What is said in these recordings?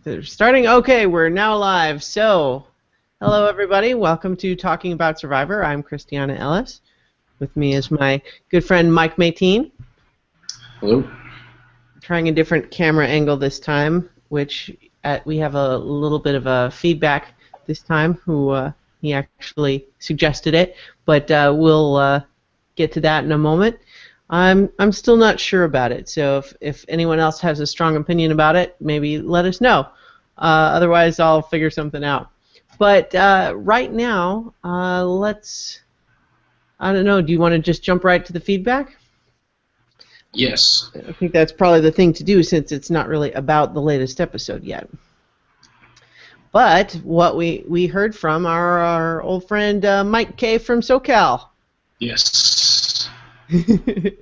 They're starting. Okay, we're now live. So, hello everybody. Welcome to Talking About Survivor. I'm Christiana Ellis. With me is my good friend Mike Mayteen. Hello. Trying a different camera angle this time, which we have a little bit of a feedback this time. He actually suggested it, but we'll get to that in a moment. I'm still not sure about it, so if anyone else has a strong opinion about it, maybe let us know. Otherwise, I'll figure something out. But right now, I don't know, do you want to just jump right to the feedback? Yes. I think that's probably the thing to do since it's not really about the latest episode yet. But what we heard from our old friend Mike K. from SoCal. Yes. He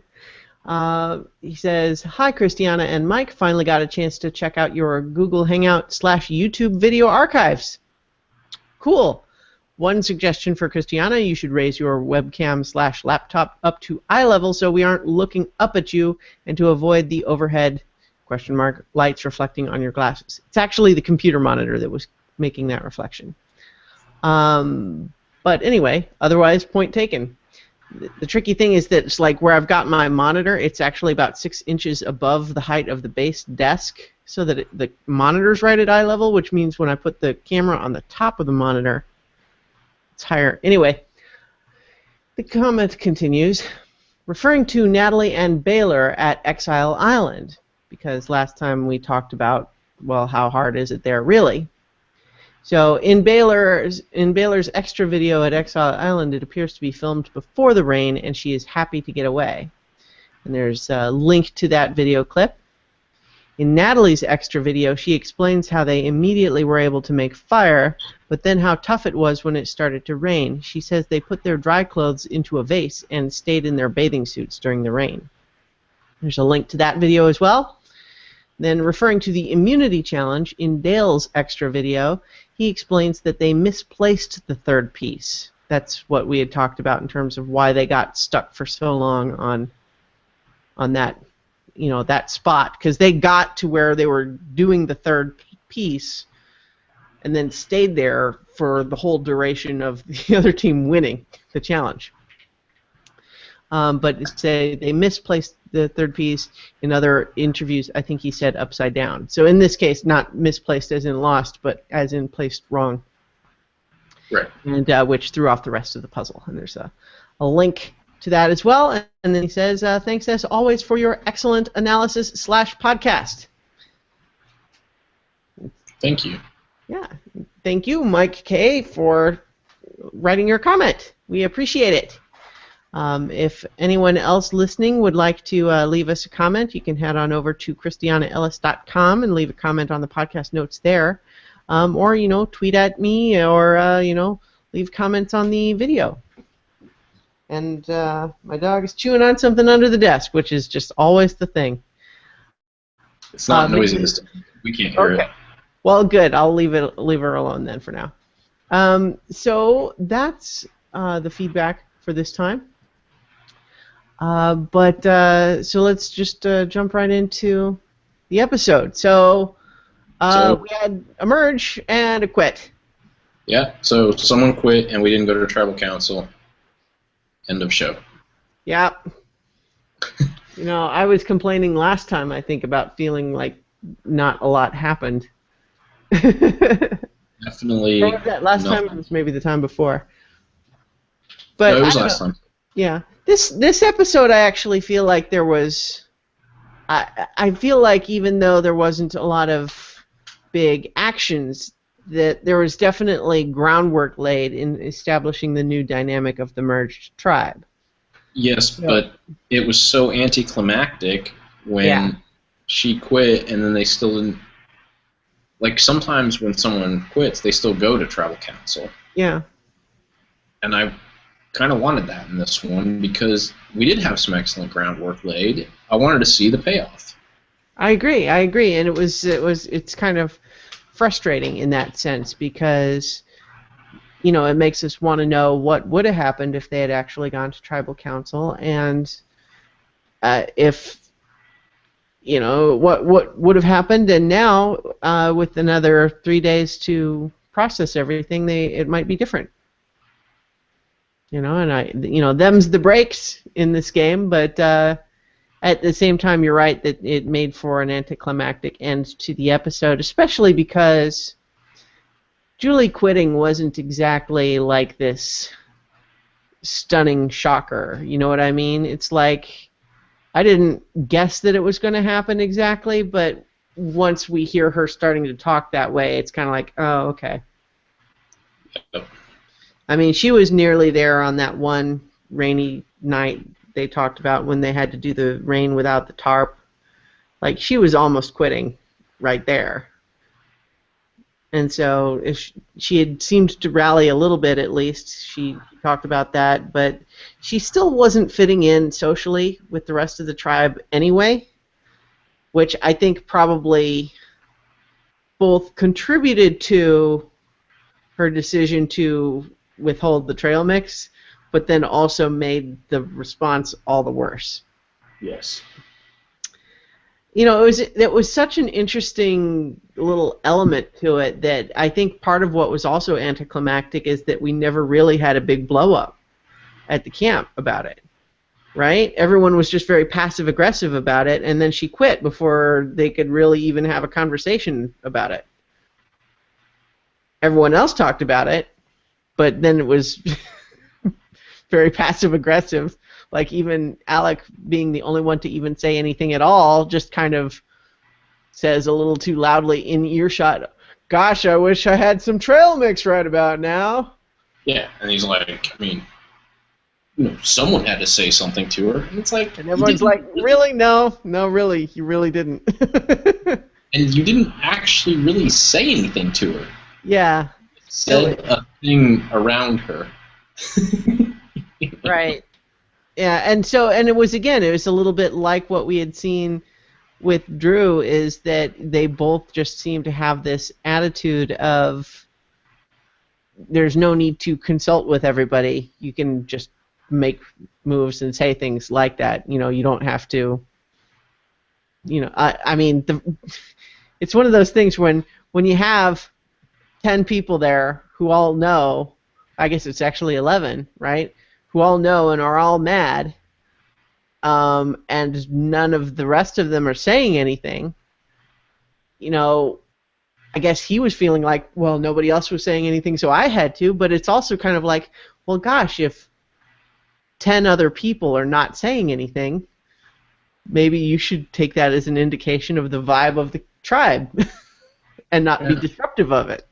says, "Hi, Christiana and Mike. Finally got a chance to check out your Google Hangout / YouTube video archives. Cool. One suggestion for Christiana, you should raise your webcam / laptop up to eye level so we aren't looking up at you and to avoid the overhead lights reflecting on your glasses." It's actually the computer monitor that was making that reflection. But anyway, otherwise, point taken. The tricky thing is that it's like where I've got my monitor, it's actually about 6 inches above the height of the base desk, so that the monitor's right at eye level, which means when I put the camera on the top of the monitor, it's higher. Anyway, the comment continues, referring to Natalie and Baylor at Exile Island, because last time we talked about, well, how hard is it there really? So in Baylor's extra video at Exile Island, it appears to be filmed before the rain, and she is happy to get away. And there's a link to that video clip. In Natalie's extra video, she explains how they immediately were able to make fire, but then how tough it was when it started to rain. She says they put their dry clothes into a vase and stayed in their bathing suits during the rain. There's a link to that video as well. Then referring to the immunity challenge, in Dale's extra video, he explains that they misplaced the third piece. That's what we had talked about in terms of why they got stuck for so long on that, that spot, because they got to where they were doing the third piece and then stayed there for the whole duration of the other team winning the challenge. But they misplaced the third piece. In other interviews, I think he said upside down. So in this case, not misplaced as in lost, but as in placed wrong. Right. And which threw off the rest of the puzzle. And there's a link to that as well. And then he says, thanks as always for your excellent analysis / podcast. Thank you. Yeah. Thank you, Mike K., for writing your comment. We appreciate it. If anyone else listening would like to leave us a comment, you can head on over to christianaellis.com and leave a comment on the podcast notes there. Or, tweet at me or, leave comments on the video. And my dog is chewing on something under the desk, which is just always the thing. It's not noisy this time. We can't hear it. Well, good. I'll leave her alone then for now. So that's the feedback for this time. So let's just jump right into the episode. So we had a merge and a quit. Yeah, so someone quit and we didn't go to tribal council. End of show. Yeah. I was complaining last time, I think, about feeling like not a lot happened. Definitely. Or was that last time? It was maybe the time before. But no, it was last time. Yeah. This episode, I actually feel like there was... I feel like even though there wasn't a lot of big actions, that there was definitely groundwork laid in establishing the new dynamic of the merged tribe. Yes, but it was so anticlimactic when she quit and then they still didn't... Like, sometimes when someone quits, they still go to tribal council. Yeah. And I kind of wanted that in this one because we did have some excellent groundwork laid. I wanted to see the payoff. I agree, and it's kind of frustrating in that sense because it makes us want to know what would have happened if they had actually gone to tribal council, and if what would have happened, and now with another 3 days to process everything, it might be different. And them's the breaks in this game, but at the same time, you're right that it made for an anticlimactic end to the episode, especially because Julie quitting wasn't exactly like this stunning shocker. You know what I mean? It's like, I didn't guess that it was going to happen exactly, but once we hear her starting to talk that way, it's kind of like, oh, okay. Yep. I mean, she was nearly there on that one rainy night they talked about when they had to do the rain without the tarp. Like, she was almost quitting right there. And so she had seemed to rally a little bit, at least. She talked about that, but she still wasn't fitting in socially with the rest of the tribe anyway, which I think probably both contributed to her decision to withhold the trail mix, but then also made the response all the worse. Yes. It was such an interesting little element to it that I think part of what was also anticlimactic is that we never really had a big blow-up at the camp about it, right? Everyone was just very passive-aggressive about it, and then she quit before they could really even have a conversation about it. Everyone else talked about it, but then it was very passive-aggressive. Like, even Alec, being the only one to even say anything at all, just kind of says a little too loudly in earshot, "Gosh, I wish I had some trail mix right about now." Yeah, and he's like, I mean, someone had to say something to her. And it's like, and everyone's like, really? No, really, you really didn't. And you didn't actually really say anything to her. Yeah. You said a thing around her. Right. Yeah, and it was a little bit like what we had seen with Drew, is that they both just seem to have this attitude of there's no need to consult with everybody. You can just make moves and say things like that. You don't have to. I mean, it's one of those things when you have 10 people there who all know, I guess it's actually 11, right? Who all know and are all mad, and none of the rest of them are saying anything. I guess he was feeling like, well, nobody else was saying anything, so I had to, but it's also kind of like, well, gosh, if 10 other people are not saying anything, maybe you should take that as an indication of the vibe of the tribe and not be disruptive of it.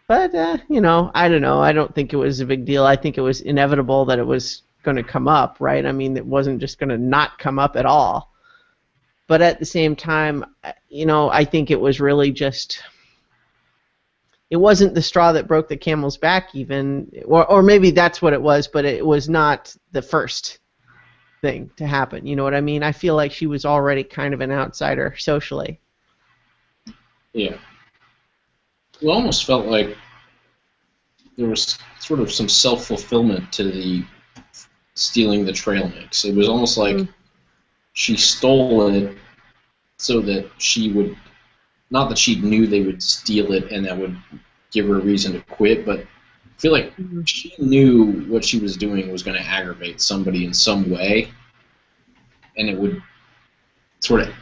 But, I don't know. I don't think it was a big deal. I think it was inevitable that it was going to come up, right? I mean, it wasn't just going to not come up at all. But at the same time, I think it was really just... It wasn't the straw that broke the camel's back even, or maybe that's what it was, but it was not the first thing to happen. You know what I mean? I feel like she was already kind of an outsider socially. Yeah. It almost felt like there was sort of some self-fulfillment to the stealing the trail mix. It was almost like she stole it so that she would, not that she knew they would steal it and that would give her a reason to quit, but I feel like she knew what she was doing was going to aggravate somebody in some way, and it would sort of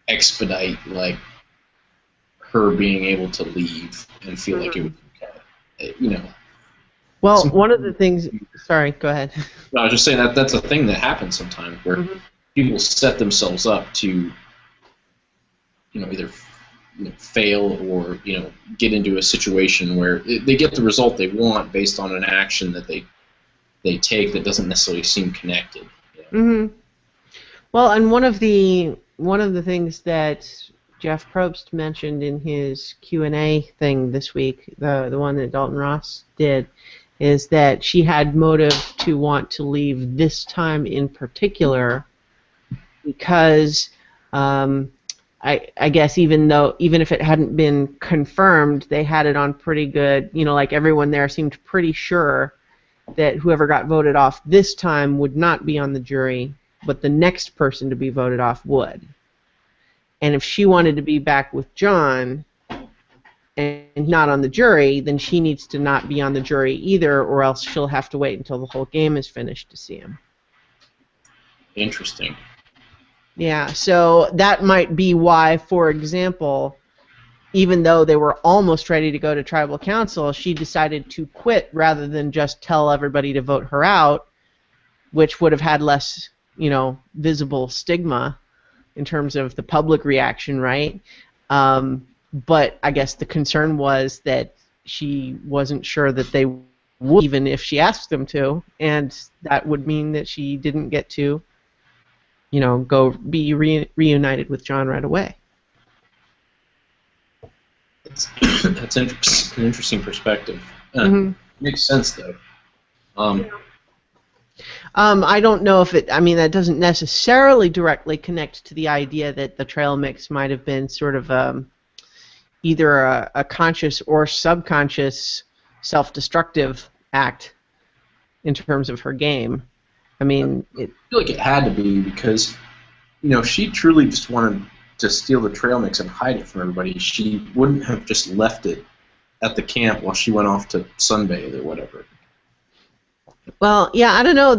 expedite, like, her being able to leave and feel like it was okay. Well, one of the things... Sorry, go ahead. No, I was just saying that's a thing that happens sometimes where people set themselves up to, either fail or, get into a situation where they get the result they want based on an action that they take that doesn't necessarily seem connected. Well, and one of the things that Jeff Probst mentioned in his Q&A thing this week, the one that Dalton Ross did, is that she had motive to want to leave this time in particular because I guess even if it hadn't been confirmed, they had it on pretty good, like everyone there seemed pretty sure that whoever got voted off this time would not be on the jury but the next person to be voted off would. And if she wanted to be back with John and he's not on the jury, then she needs to not be on the jury either, or else she'll have to wait until the whole game is finished to see him. Interesting. Yeah, so that might be why, for example, even though they were almost ready to go to tribal council, she decided to quit rather than just tell everybody to vote her out, which would have had less, visible stigma in terms of the public reaction, right? But I guess the concern was that she wasn't sure that they would, even if she asked them to, and that would mean that she didn't get to, go be reunited with John right away. That's an interesting perspective. Makes sense, though. I don't know if that doesn't necessarily directly connect to the idea that the trail mix might have been sort of either a conscious or subconscious self-destructive act in terms of her game. I feel like it had to be because, if she truly just wanted to steal the trail mix and hide it from everybody, she wouldn't have just left it at the camp while she went off to sunbathe or whatever. Well, yeah, I don't know.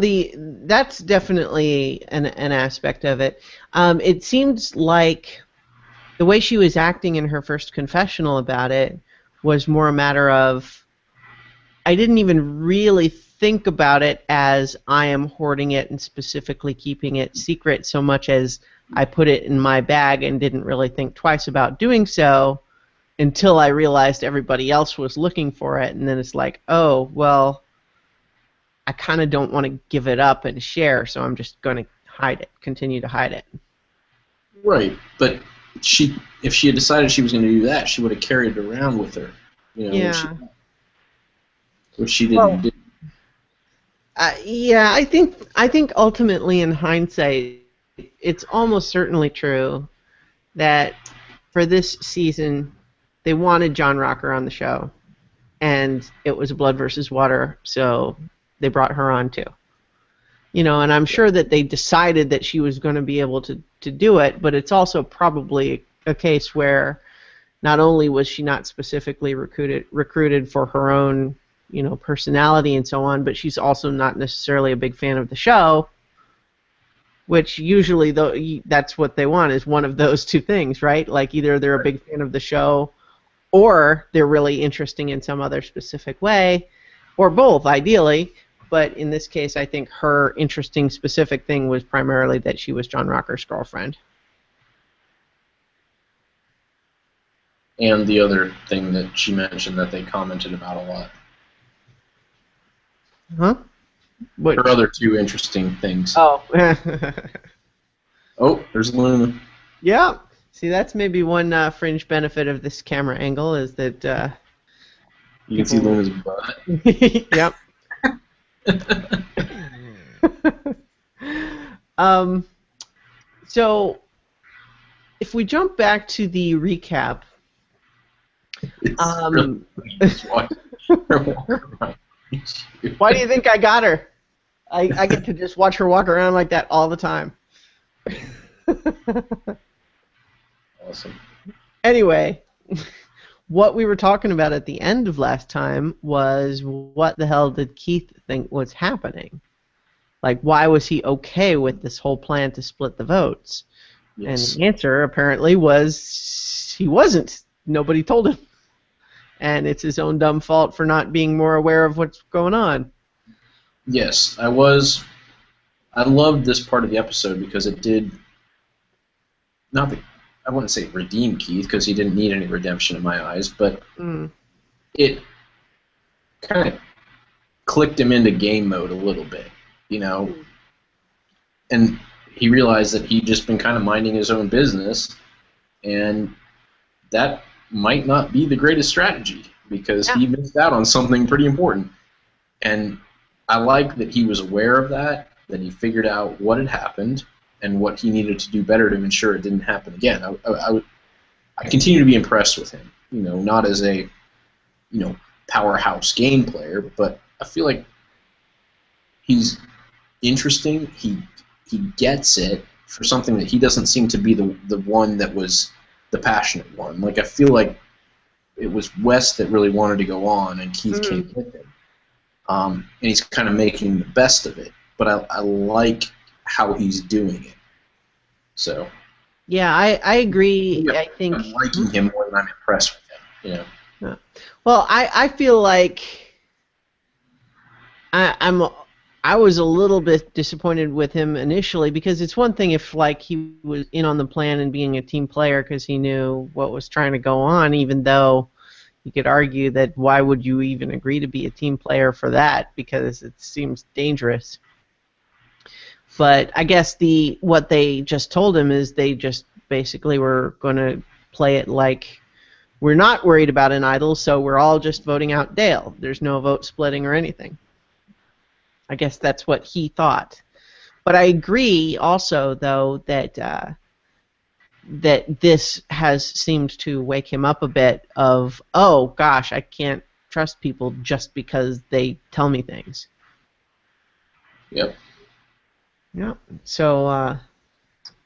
That's definitely an aspect of it. It seems like the way she was acting in her first confessional about it was more a matter of, I didn't even really think about it as I am hoarding it and specifically keeping it secret so much as I put it in my bag and didn't really think twice about doing so until I realized everybody else was looking for it, and then it's like, oh, well, I kind of don't want to give it up and share, so I'm just going to hide it, continue to hide it. Right, but if she had decided she was going to do that, she would have carried it around with her, Yeah. Which she didn't do. Yeah, I think ultimately in hindsight, it's almost certainly true that for this season, they wanted John Rocker on the show, and it was blood versus water, so they brought her on too. And I'm sure that they decided that she was going to be able to do it, but it's also probably a case where not only was she not specifically recruited for her own, personality and so on, but she's also not necessarily a big fan of the show, which usually that's what they want, is one of those two things, right? Like either they're a big fan of the show or they're really interesting in some other specific way, or both, ideally. But in this case, I think her interesting specific thing was primarily that she was John Rocker's girlfriend. And the other thing that she mentioned that they commented about a lot. Huh? What? Her other two interesting things. Oh. Oh, there's Luna. Yeah. See, that's maybe one fringe benefit of this camera angle is that... you can see Luna's butt. Yep. So, if we jump back to the recap... Why do you think I got her? I get to just watch her walk around like that all the time. Awesome. Anyway, what we were talking about at the end of last time was what the hell did Keith think was happening? Like, why was he okay with this whole plan to split the votes? Yes. And the answer apparently was he wasn't. Nobody told him. And it's his own dumb fault for not being more aware of what's going on. Yes, I was. I loved this part of the episode because it did not the, I wouldn't say redeem Keith because he didn't need any redemption in my eyes, but it kind of clicked him into game mode a little bit, and he realized that he'd just been kind of minding his own business, and that might not be the greatest strategy because he missed out on something pretty important. And I like that he was aware of that he figured out what had happened and what he needed to do better to ensure it didn't happen again. I continue to be impressed with him, not as a, powerhouse game player, but I feel like he's interesting. he gets it for something that he doesn't seem to be the one that was the passionate one. Like, I feel like it was Wes that really wanted to go on, and Keith came with him. And he's kind of making the best of it. But I like how he's doing it. So. Yeah, I agree. I think I'm liking him more than I'm impressed with him. You know. Well, I feel like I was a little bit disappointed with him initially, because it's one thing if like he was in on the plan and being a team player because he knew what was trying to go on, even though you could argue that why would you even agree to be a team player for that, because it seems dangerous. But I guess what they just told him is they just basically were going to play it like we're not worried about an idol, so we're all just voting out Dale. There's no vote splitting or anything. I guess that's what he thought. But I agree also, though, that that this has seemed to wake him up a bit of, oh, gosh, I can't trust people just because they tell me things. Yep. Yep. So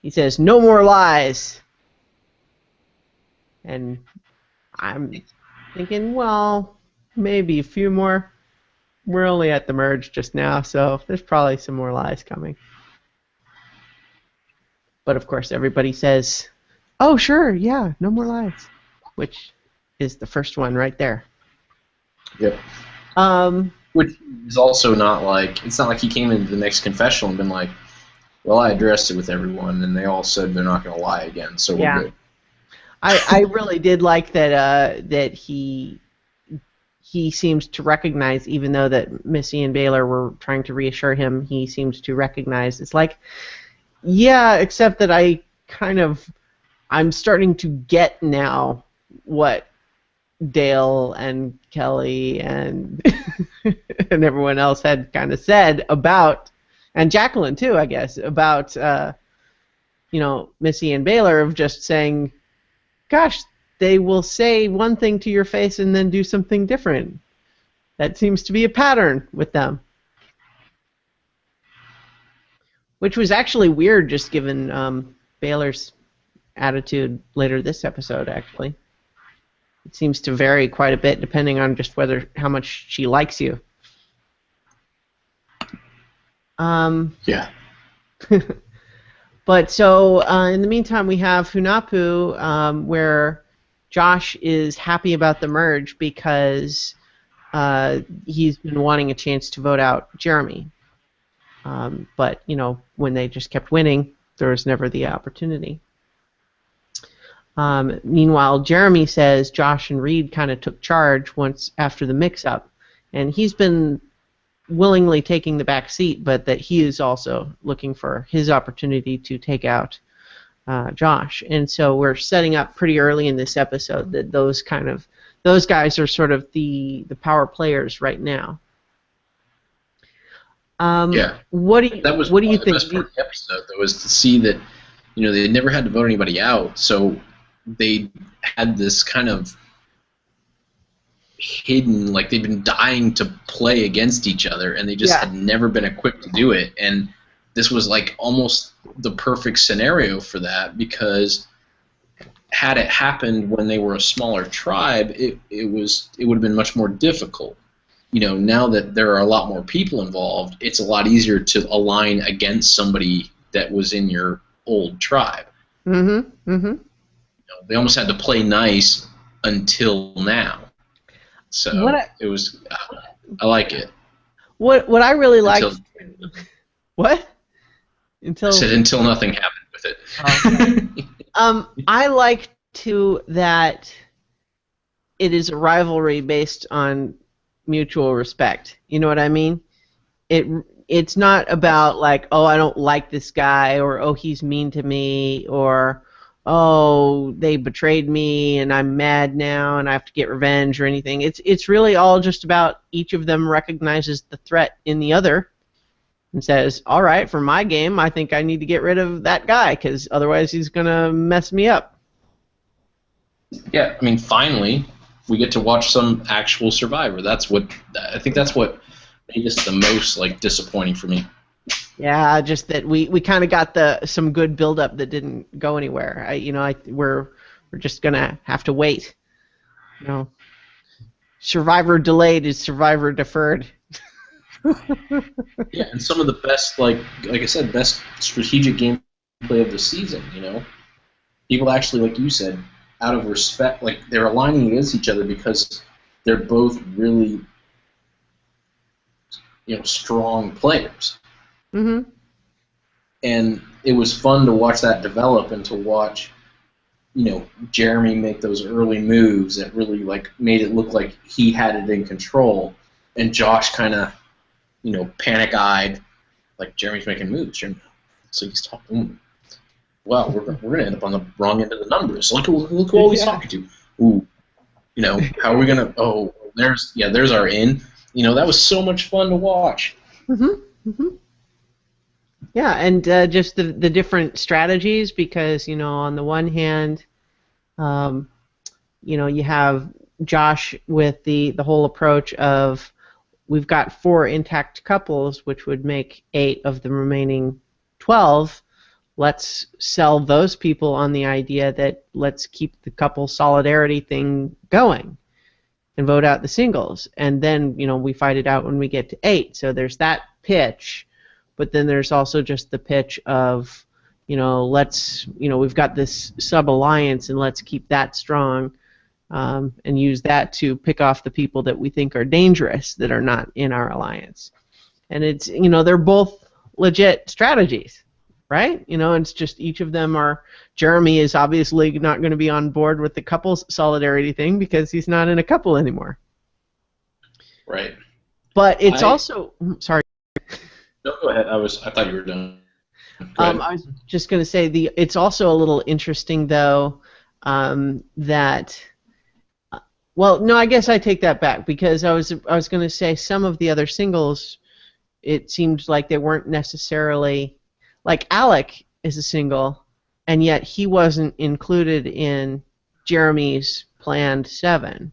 he says, no more lies. And I'm thinking, well, maybe a few more. We're only at the merge just now, so there's probably some more lies coming. But of course, everybody says, oh, sure, yeah, no more lies, which is the first one right there. Yep. Which is also not like, it's not like he came into the next confessional and been like, well, I addressed it with everyone, and they all said they're not going to lie again, so we're good. I really did like that he seems to recognize, even though that Missy and Baylor were trying to reassure him, he seems to recognize. It's like, yeah, except that I'm starting to get now what Dale and Kelly and and everyone else had kind of said about, and Jacqueline too, I guess, about Missy and Baylor, of just saying, gosh, they will say one thing to your face and then do something different. That seems to be a pattern with them. Which was actually weird, just given Baylor's attitude later this episode, actually. It seems to vary quite a bit depending on just how much she likes you. Yeah. But so in the meantime, we have Hunapu, where Josh is happy about the merge because he's been wanting a chance to vote out Jeremy. But, when they just kept winning, there was never the opportunity. Meanwhile, Jeremy says Josh and Reed kind of took charge once after the mix-up, and he's been willingly taking the back seat, but that he is also looking for his opportunity to take out Josh. And so we're setting up pretty early in this episode that those guys are sort of the power players right now. Yeah. What do you think? The best part of the episode, though, was to see that they never had to vote anybody out, so they had this kind of hidden, like they've been dying to play against each other, and they just had never been equipped to do it. And this was like almost the perfect scenario for that, because had it happened when they were a smaller tribe, it would have been much more difficult. Now that there are a lot more people involved, it's a lot easier to align against somebody that was in your old tribe. Mm-hmm. Mm-hmm. They almost had to play nice until now. So it was. I like it. What I really liked. What? I said until nothing happened with it. Okay. I like too that it is a rivalry based on mutual respect. You know what I mean? It's not about like, oh, I don't like this guy, or oh, he's mean to me, or oh, they betrayed me and I'm mad now and I have to get revenge or anything. It's really all just about each of them recognizes the threat in the other and says, all right, for my game, I think I need to get rid of that guy because otherwise he's going to mess me up. Yeah, I mean, finally, we get to watch some actual Survivor. I think that's what made this the most disappointing for me. Yeah, just that we kind of got some good buildup that didn't go anywhere. We're just gonna have to wait. You know, survivor delayed is survivor deferred. Yeah, and some of the best, like I said, best strategic gameplay of the season. People actually, like you said, out of respect, like they're aligning against each other because they're both really, strong players. Mm-hmm. And it was fun to watch that develop and to watch, Jeremy make those early moves that really made it look like he had it in control, and Josh kind of, panic-eyed, like Jeremy's making moves. So he's talking. Well, we're gonna end up on the wrong end of the numbers. Look who all he's talking to. Ooh, how are we gonna? Oh, there's our in. That was so much fun to watch. Mm-hmm. Mm-hmm. Yeah, and just the different strategies, because on the one hand, you have Josh with the whole approach of we've got 4 intact couples, which would make 8 of the remaining 12. Let's sell those people on the idea that let's keep the couple solidarity thing going and vote out the singles. And then, we fight it out when we get to 8. So there's that pitch, but then there's also just the pitch of, we've got this sub-alliance and let's keep that strong, and use that to pick off the people that we think are dangerous that are not in our alliance. And it's, they're both legit strategies. Right? It's just each of them are. Jeremy is obviously not going to be on board with the couples solidarity thing because he's not in a couple anymore. Right. But it's also. Sorry. No, go ahead. I thought you were done. I was just going to say it's also a little interesting though, that. Well, no, I guess I take that back because I was going to say some of the other singles, it seemed like they weren't necessarily. Like Alec is a single, and yet he wasn't included in Jeremy's planned 7.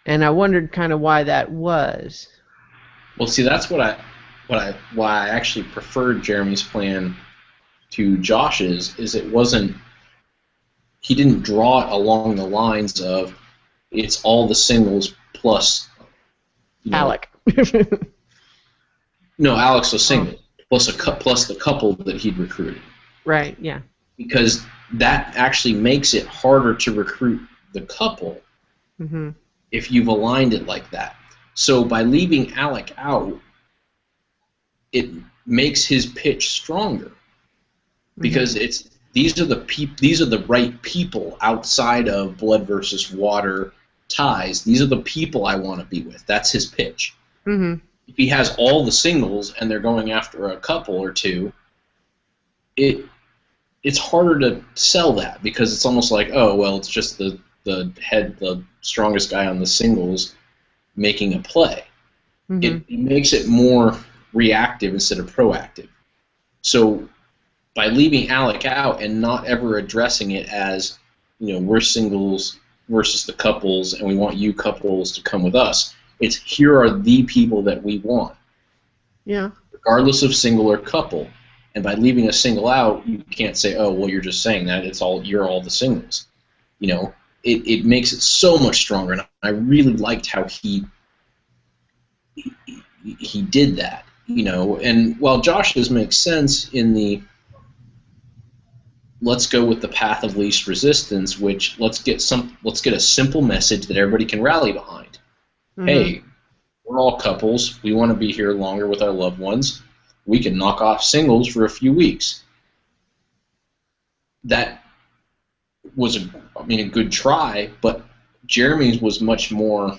And I wondered kind of why that was. Well, see, that's why I actually preferred Jeremy's plan to Josh's. Is it wasn't. He didn't draw it along the lines of it's all the singles plus. Alec. No, Alex was single. Plus the couple that he'd recruited. Right, yeah. Because that actually makes it harder to recruit the couple if you've aligned it like that. So by leaving Alec out, it makes his pitch stronger because these are the right people outside of blood versus water ties. These are the people I want to be with. That's his pitch. Mm-hmm. If he has all the singles and they're going after a couple or two, it's harder to sell that because it's almost like, oh well, it's just the strongest guy on the singles making a play. It makes it more reactive instead of proactive. So by leaving Alec out and not ever addressing it as, we're singles versus the couples and we want you couples to come with us. It's here are the people that we want. Yeah. Regardless of single or couple. And by leaving a single out, you can't say, oh, well, you're just saying that. You're all the singles. It makes it so much stronger. And I really liked how he did that. And while Josh's makes sense in the let's go with the path of least resistance, which let's get a simple message that everybody can rally behind. Hey, we're all couples. We want to be here longer with our loved ones. We can knock off singles for a few weeks. That was a good try, but Jeremy's was much more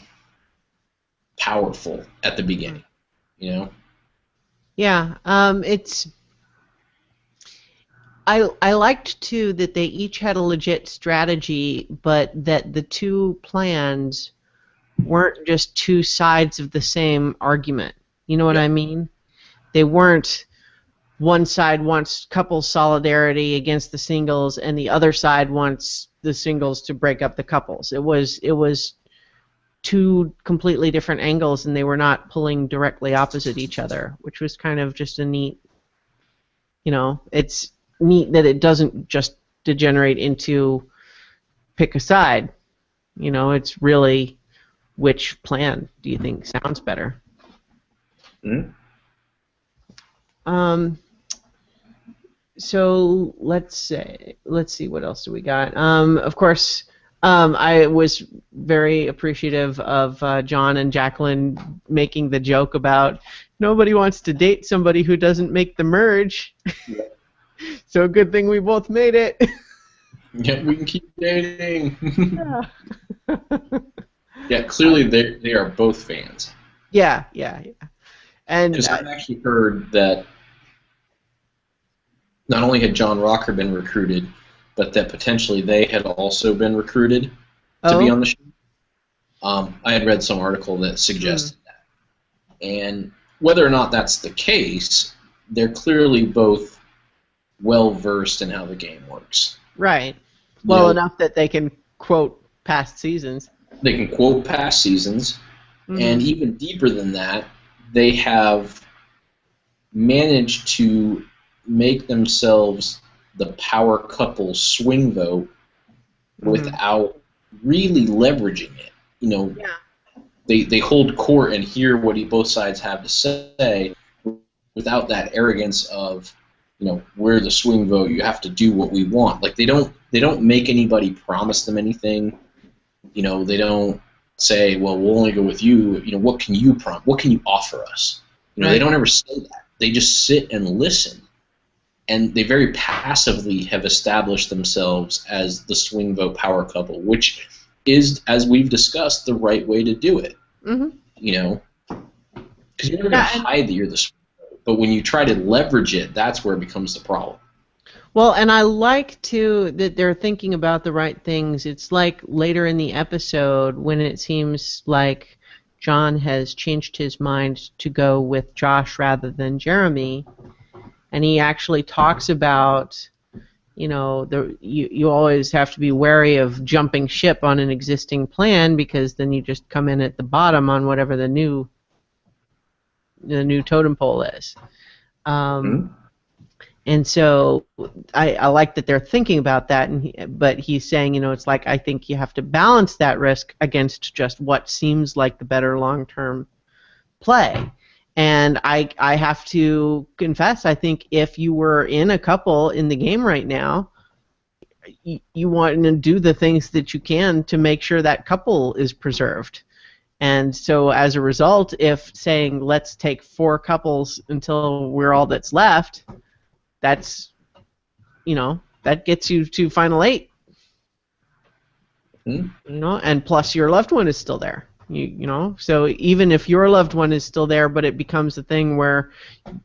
powerful at the beginning. Yeah, it's. I liked too that they each had a legit strategy, but that the 2 plans weren't just 2 sides of the same argument. You know what I mean? They weren't one side wants couple solidarity against the singles and the other side wants the singles to break up the couples. It was two completely different angles, and they were not pulling directly opposite each other, which was kind of just a neat, it's neat that it doesn't just degenerate into pick a side. It's really which plan do you think sounds better? Mm-hmm. So let's see what else do we got. Of course, I was very appreciative of John and Jacqueline making the joke about nobody wants to date somebody who doesn't make the merge. Yeah. So good thing we both made it. Yeah, we can keep dating. Yeah. Yeah, clearly they are both fans. Yeah. And because I've actually heard that not only had John Rocker been recruited, but that potentially they had also been recruited to be on the show. I had read some article that suggested that. And whether or not that's the case, they're clearly both well-versed in how the game works. Right. Well, enough that they can quote past seasons. They can quote past seasons, and even deeper than that, they have managed to make themselves the power couple swing vote without really leveraging it. They hold court and hear what both sides have to say without that arrogance of, we're the swing vote, you have to do what we want. Like they don't make anybody promise them anything. They don't say, well, we'll only go with you. What can you what can you offer us? Right. They don't ever say that. They just sit and listen. And they very passively have established themselves as the swing vote power couple, which is, as we've discussed, the right way to do it. Because you're never going to hide that you're the swing vote. But when you try to leverage it, that's where it becomes the problem. Well, and I like, too, that they're thinking about the right things. It's like later in the episode when it seems like John has changed his mind to go with Josh rather than Jeremy. And he actually talks about, you always have to be wary of jumping ship on an existing plan because then you just come in at the bottom on whatever the new totem pole is. And so I like that they're thinking about that, but he's saying, it's like I think you have to balance that risk against just what seems like the better long-term play. And I have to confess, I think if you were in a couple in the game right now, you want to do the things that you can to make sure that couple is preserved. And so as a result, if saying let's take 4 couples until we're all that's left, that's, that gets you to final 8. And plus your loved one is still there. So even if your loved one is still there, but it becomes a thing where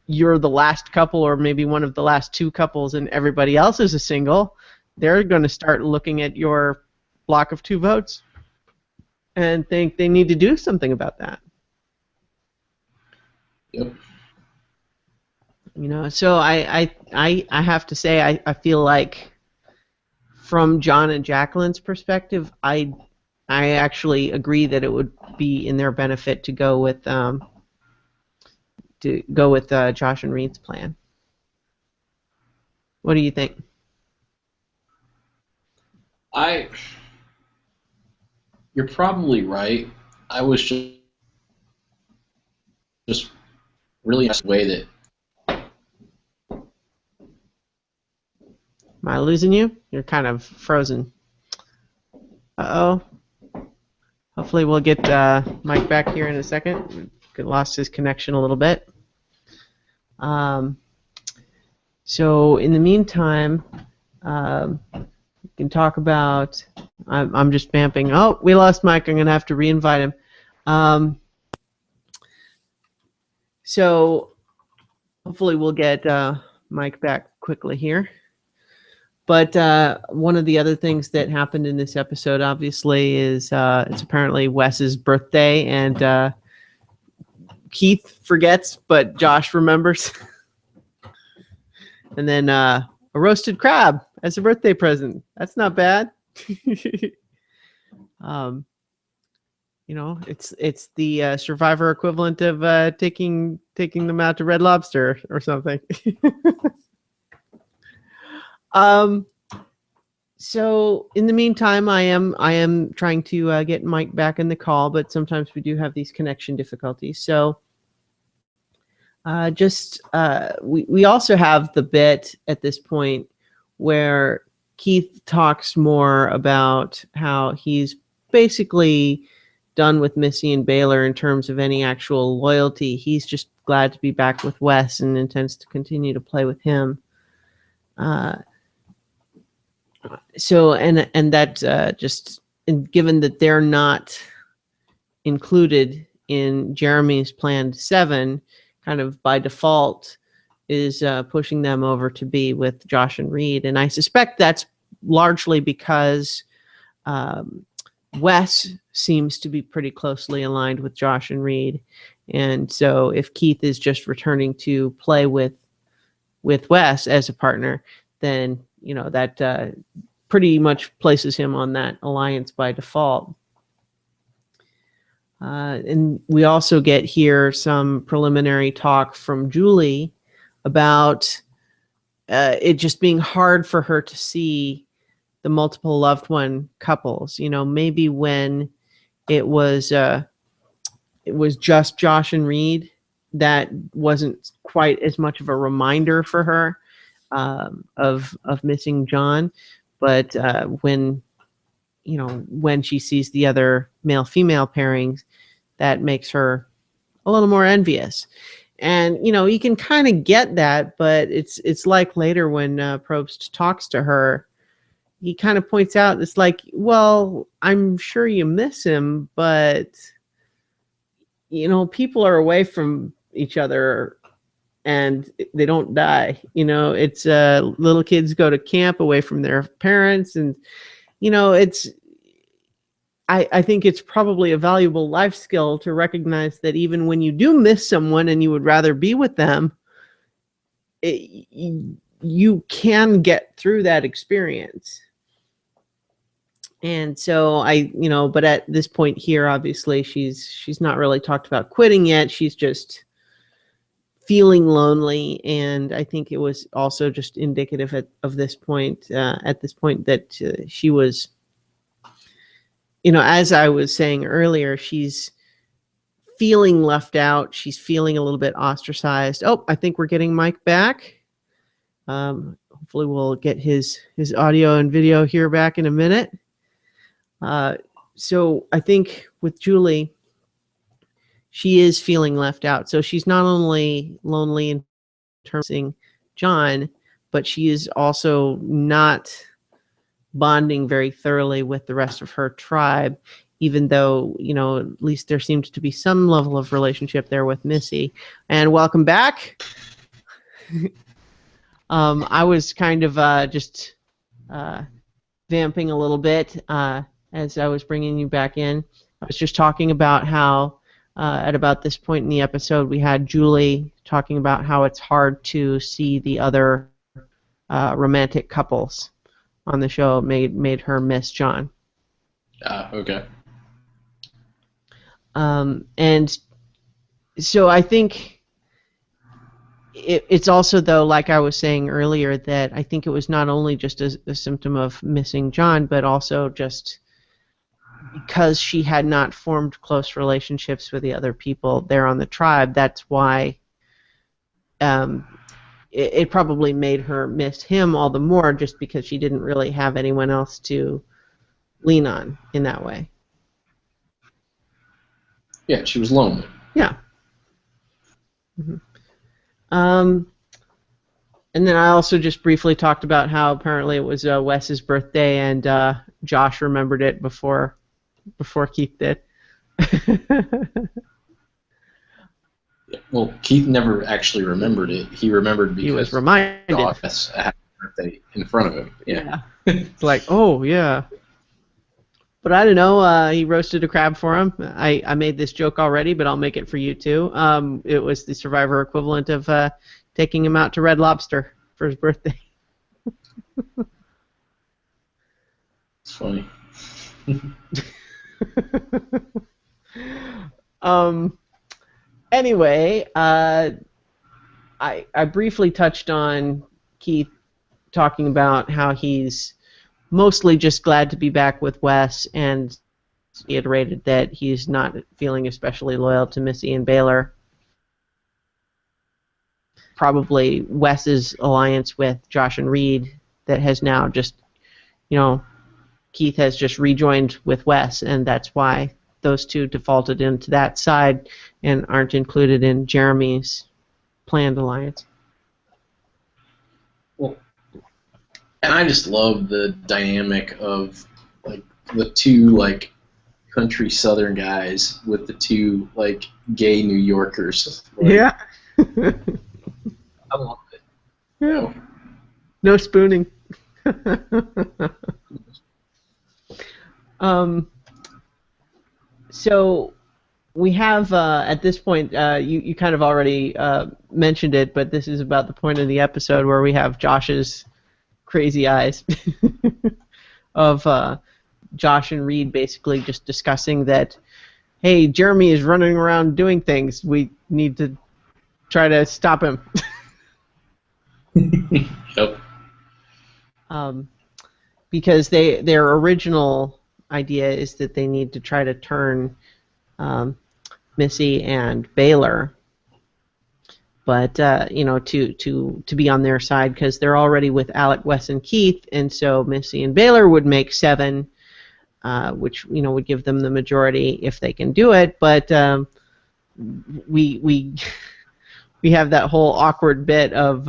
you're the last couple or maybe one of the last 2 couples and everybody else is a single, they're going to start looking at your block of 2 votes and think they need to do something about that. Yep. So I have to say I feel like from John and Jacqueline's perspective, I actually agree that it would be in their benefit to go with Josh and Reed's plan. What do you think? You're probably right. I was just really the way that. Am I losing you? You're kind of frozen. Uh-oh. Hopefully we'll get Mike back here in a second. Lost his connection a little bit. So in the meantime, we can talk about... I'm just vamping. Oh, we lost Mike. I'm going to have to re-invite him. So hopefully we'll get Mike back quickly here. But one of the other things that happened in this episode, obviously, is it's apparently Wes's birthday, and Keith forgets, but Josh remembers. And then a roasted crab as a birthday present. That's not bad. it's the Survivor equivalent of taking them out to Red Lobster or something. So in the meantime, I am trying to get Mike back in the call, but sometimes we do have these connection difficulties. So we also have the bit at this point where Keith talks more about how he's basically done with Missy and Baylor in terms of any actual loyalty. He's just glad to be back with Wes and intends to continue to play with him. So that just given that they're not included in Jeremy's planned 7, kind of by default is pushing them over to be with Josh and Reed, and I suspect that's largely because Wes seems to be pretty closely aligned with Josh and Reed, and so if Keith is just returning to play with Wes as a partner, then that pretty much places him on that alliance by default. And we also get here some preliminary talk from Julie about it just being hard for her to see the multiple loved one couples. Maybe when it was just Josh and Reed, that wasn't quite as much of a reminder for her of missing John, but when she sees the other male-female pairings, that makes her a little more envious. And you can kind of get that, but it's like later when Probst talks to her, he kind of points out, it's like, well, I'm sure you miss him, but people are away from each other and they don't die. It's little kids go to camp away from their parents, and I think it's probably a valuable life skill to recognize that even when you do miss someone and you would rather be with them, you can get through that experience. And so but at this point here, obviously she's not really talked about quitting yet. She's just feeling lonely, and I think it was also just indicative at this point that she was, as I was saying earlier, she's feeling left out. She's feeling a little bit ostracized. Oh, I think we're getting Mike back. Hopefully we'll get his audio and video here back in a minute. So I think with Julie, she is feeling left out. So she's not only lonely in terms of John, but she is also not bonding very thoroughly with the rest of her tribe, even though, at least there seems to be some level of relationship there with Missy. And welcome back. I was kind of just vamping a little bit as I was bringing you back in. I was just talking about how at about this point in the episode, we had Julie talking about how it's hard to see the other romantic couples on the show. Made her miss John. Okay. And so I think it's also, though, like I was saying earlier, that I think it was not only just a symptom of missing John, but also just because she had not formed close relationships with the other people there on the tribe. That's why it probably made her miss him all the more, just because she didn't really have anyone else to lean on in that way. Yeah, she was lonely. Yeah. Mm-hmm. And then I also just briefly talked about how apparently it was Wes's birthday, and Josh remembered it before Keith did. Well, Keith never actually remembered it. He remembered because he was reminded. Wes had a birthday in front of him. Yeah. It's like, oh yeah. But I don't know. He roasted a crab for him. I made this joke already, but I'll make it for you too. It was the Survivor equivalent of taking him out to Red Lobster for his birthday. It's funny. Anyway, I briefly touched on Keith talking about how he's mostly just glad to be back with Wes, and reiterated that he's not feeling especially loyal to Missy and Baylor. Probably Wes's alliance with Josh and Reed that has now just, Keith has just rejoined with Wes, and that's why those two defaulted into that side and aren't included in Jeremy's planned alliance. Well, and I just love the dynamic of like the two like country Southern guys with the two like gay New Yorkers. Like, yeah. I love it. Yeah. No spooning. So we have at this point, you kind of already mentioned it, but this is about the point of the episode where we have Josh's crazy eyes of Josh and Reed basically just discussing that, hey, Jeremy is running around doing things. We need to try to stop him. Yep. Because their original idea is that they need to try to turn Missy and Baylor, but to be on their side because they're already with Alec, Wes, and Keith, and so Missy and Baylor would make 7, which would give them the majority if they can do it. But we have that whole awkward bit of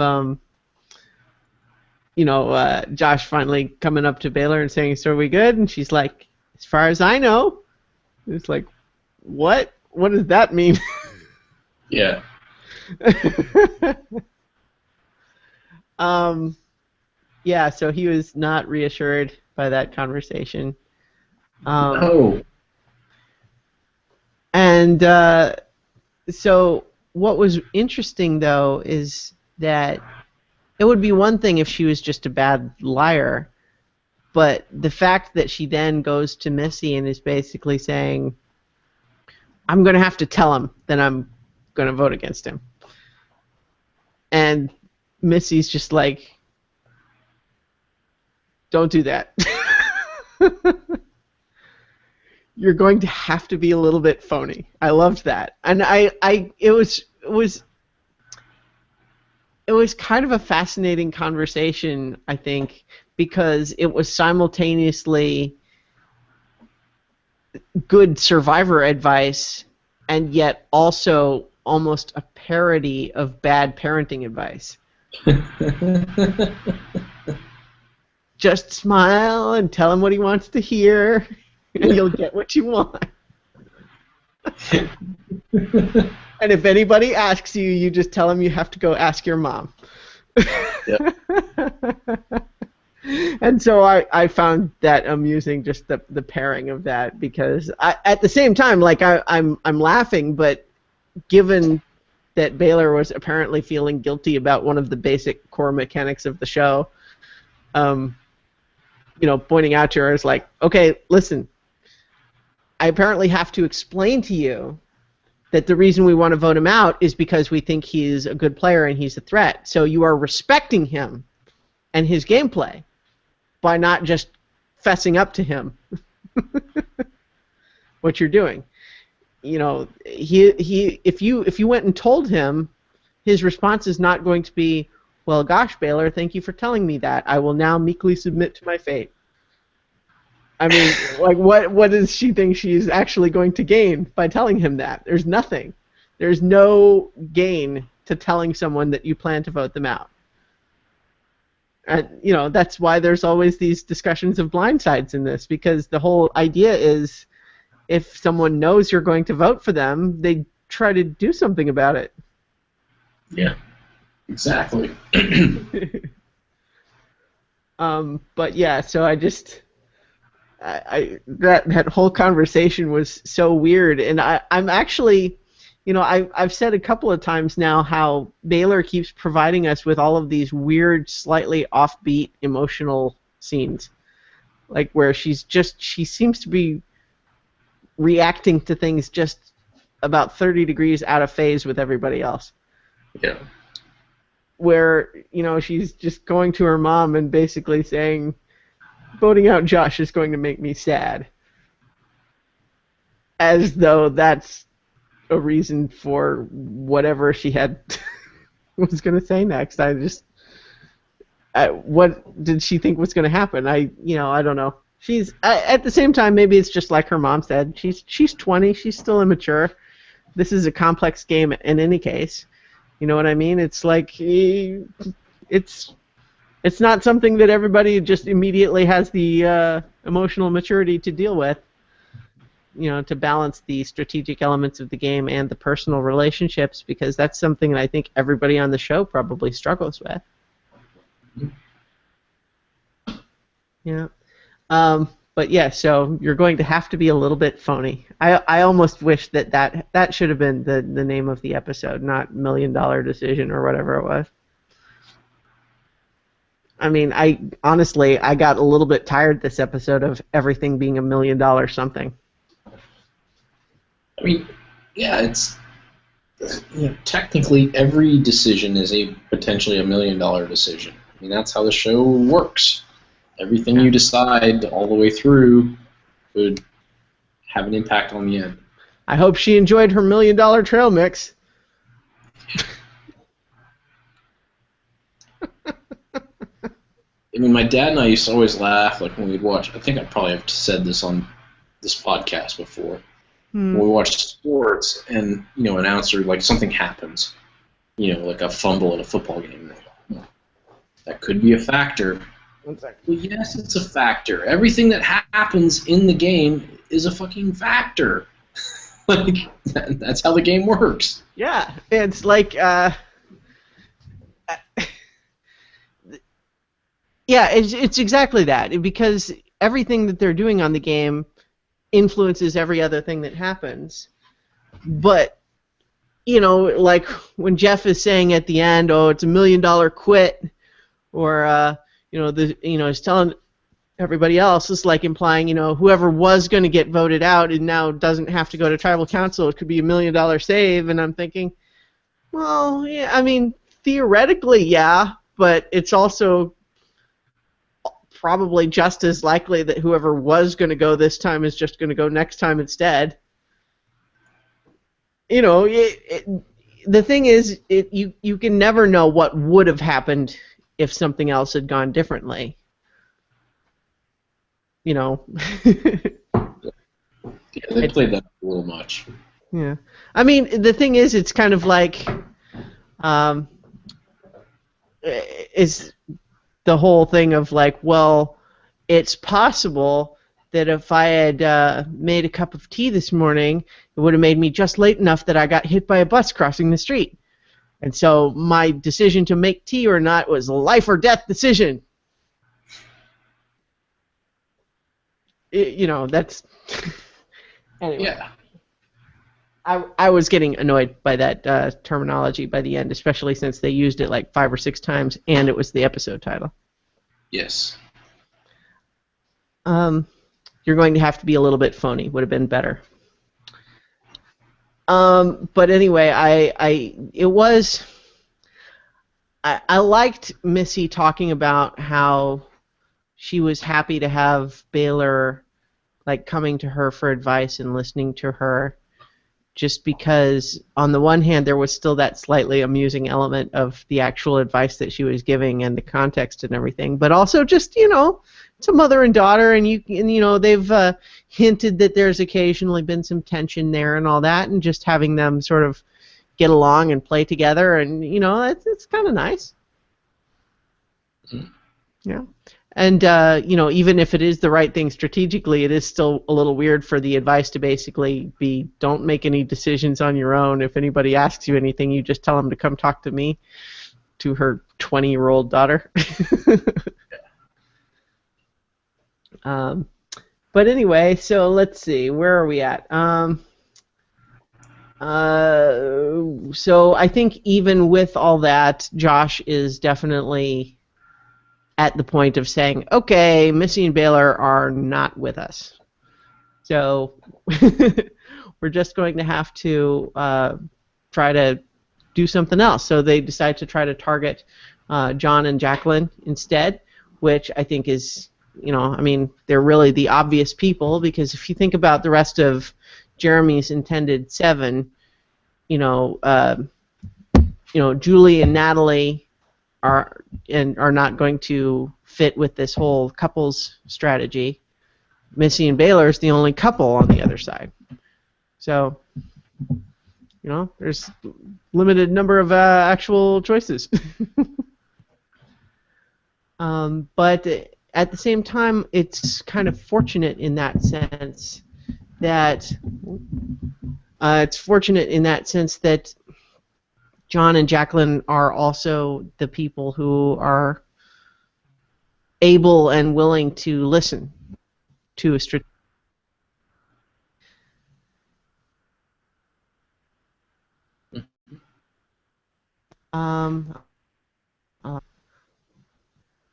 Josh finally coming up to Baylor and saying, "So are we good?" And she's like, "As far as I know." It's like, what? What does that mean? Yeah. Yeah, so he was not reassured by that conversation. No. And so what was interesting, though, is that it would be one thing if she was just a bad liar, but the fact that she then goes to Missy and is basically saying, I'm going to have to tell him that I'm going to vote against him. And Missy's just like, don't do that. You're going to have to be a little bit phony. I loved that. And it was kind of a fascinating conversation, I think, because it was simultaneously good survivor advice and yet also almost a parody of bad parenting advice. Just smile and tell him what he wants to hear, and you'll get what you want. And if anybody asks you, you just tell them you have to go ask your mom. Yep. And so I found that amusing, just the pairing of that, because at the same time, like I'm laughing, but given that Baylor was apparently feeling guilty about one of the basic core mechanics of the show, pointing out to her is like, okay, listen, I apparently have to explain to you that the reason we want to vote him out is because we think he's a good player and he's a threat. So you are respecting him and his gameplay by not just fessing up to him what you're doing. If you went and told him, his response is not going to be, well, gosh, Baylor, thank you for telling me that. I will now meekly submit to my fate. I mean, like, what does she think she's actually going to gain by telling him that? There's nothing. There's no gain to telling someone that you plan to vote them out. And, that's why there's always these discussions of blind sides in this, because the whole idea is if someone knows you're going to vote for them, they try to do something about it. Yeah, exactly. But yeah, so that whole conversation was so weird, and I'm actually, I've said a couple of times now how Baylor keeps providing us with all of these weird, slightly offbeat emotional scenes, like where she seems to be reacting to things just about 30 degrees out of phase with everybody else. Yeah. Where, she's just going to her mom and basically saying, voting out Josh is going to make me sad. As though that's a reason for whatever she had was going to say next. What did she think was going to happen? I don't know. At the same time, maybe it's just like her mom said. She's 20. She's still immature. This is a complex game in any case. You know what I mean? It's like it's not something that everybody just immediately has the emotional maturity to deal with. To balance the strategic elements of the game and the personal relationships, because that's something that I think everybody on the show probably struggles with. Yeah. But yeah, so you're going to have to be a little bit phony. I almost wish that should have been the name of the episode, not $1 Million Decision or whatever it was. I mean, I got a little bit tired this episode of everything being $1 million something. I mean, yeah, it's technically every decision is potentially $1 million decision. I mean, that's how the show works. Everything you decide all the way through could have an impact on the end. I hope she enjoyed her $1 million trail mix. I mean, my dad and I used to always laugh like when we'd watch. I think I probably have said this on this podcast before. When we watch sports and, an announcer, like, something happens, like a fumble in a football game, that could be a factor. Well, yes, it's a factor. Everything that happens in the game is a fucking factor. Like, that's how the game works. Yeah, it's like, yeah, it's exactly that, because everything that they're doing on the game influences every other thing that happens. But, like when Jeff is saying at the end, oh, it's $1 million quit, or, he's telling everybody else, it's like implying, whoever was going to get voted out and now doesn't have to go to tribal council, it could be $1 million save, and I'm thinking, well, yeah, I mean, theoretically, yeah, but it's also probably just as likely that whoever was going to go this time is just going to go next time instead. The thing is, you can never know what would have happened if something else had gone differently. Yeah, they played that a little much. Yeah. I mean, the thing is, it's kind of like, is the whole thing of like, well, it's possible that if I had made a cup of tea this morning, it would have made me just late enough that I got hit by a bus crossing the street. And so my decision to make tea or not was a life or death decision. That's... Anyway. Yeah. I was getting annoyed by that terminology by the end, especially since they used it like 5 or 6 times, and it was the episode title. Yes. You're going to have to be a little bit phony. Would have been better. But anyway, I liked Missy talking about how she was happy to have Baylor like coming to her for advice and listening to her, just because on the one hand there was still that slightly amusing element of the actual advice that she was giving and the context and everything, but also just, it's a mother and daughter, and they've hinted that there's occasionally been some tension there and all that, and just having them sort of get along and play together, and it's kind of nice. Mm-hmm. Yeah. And, even if it is the right thing strategically, it is still a little weird for the advice to basically be, don't make any decisions on your own. If anybody asks you anything, you just tell them to come talk to me, to her 20-year-old daughter. But anyway, so let's see, where are we at? So I think even with all that, Josh is definitely at the point of saying, okay, Missy and Baylor are not with us. So we're just going to have to try to do something else. So they decide to try to target John and Jacqueline instead, which I think is, I mean, they're really the obvious people, because if you think about the rest of Jeremy's intended 7, Julie and Natalie are not going to fit with this whole couples strategy. Missy and Baylor is the only couple on the other side. So, there's limited number of actual choices. But at the same time, it's kind of fortunate in that sense that John and Jacqueline are also the people who are able and willing to listen to a strategic.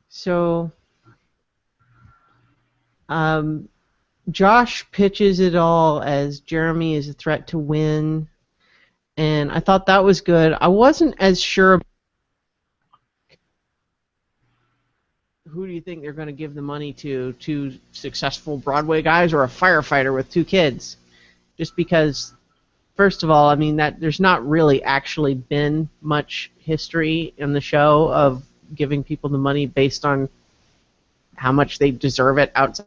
So Josh pitches it all as Jeremy is a threat to win, and I thought that was good. I wasn't as sure. Who do you think they're going to give the money to? 2 successful Broadway guys or a firefighter with 2 kids? Just because, first of all, I mean, that there's not really actually been much history in the show of giving people the money based on how much they deserve it outside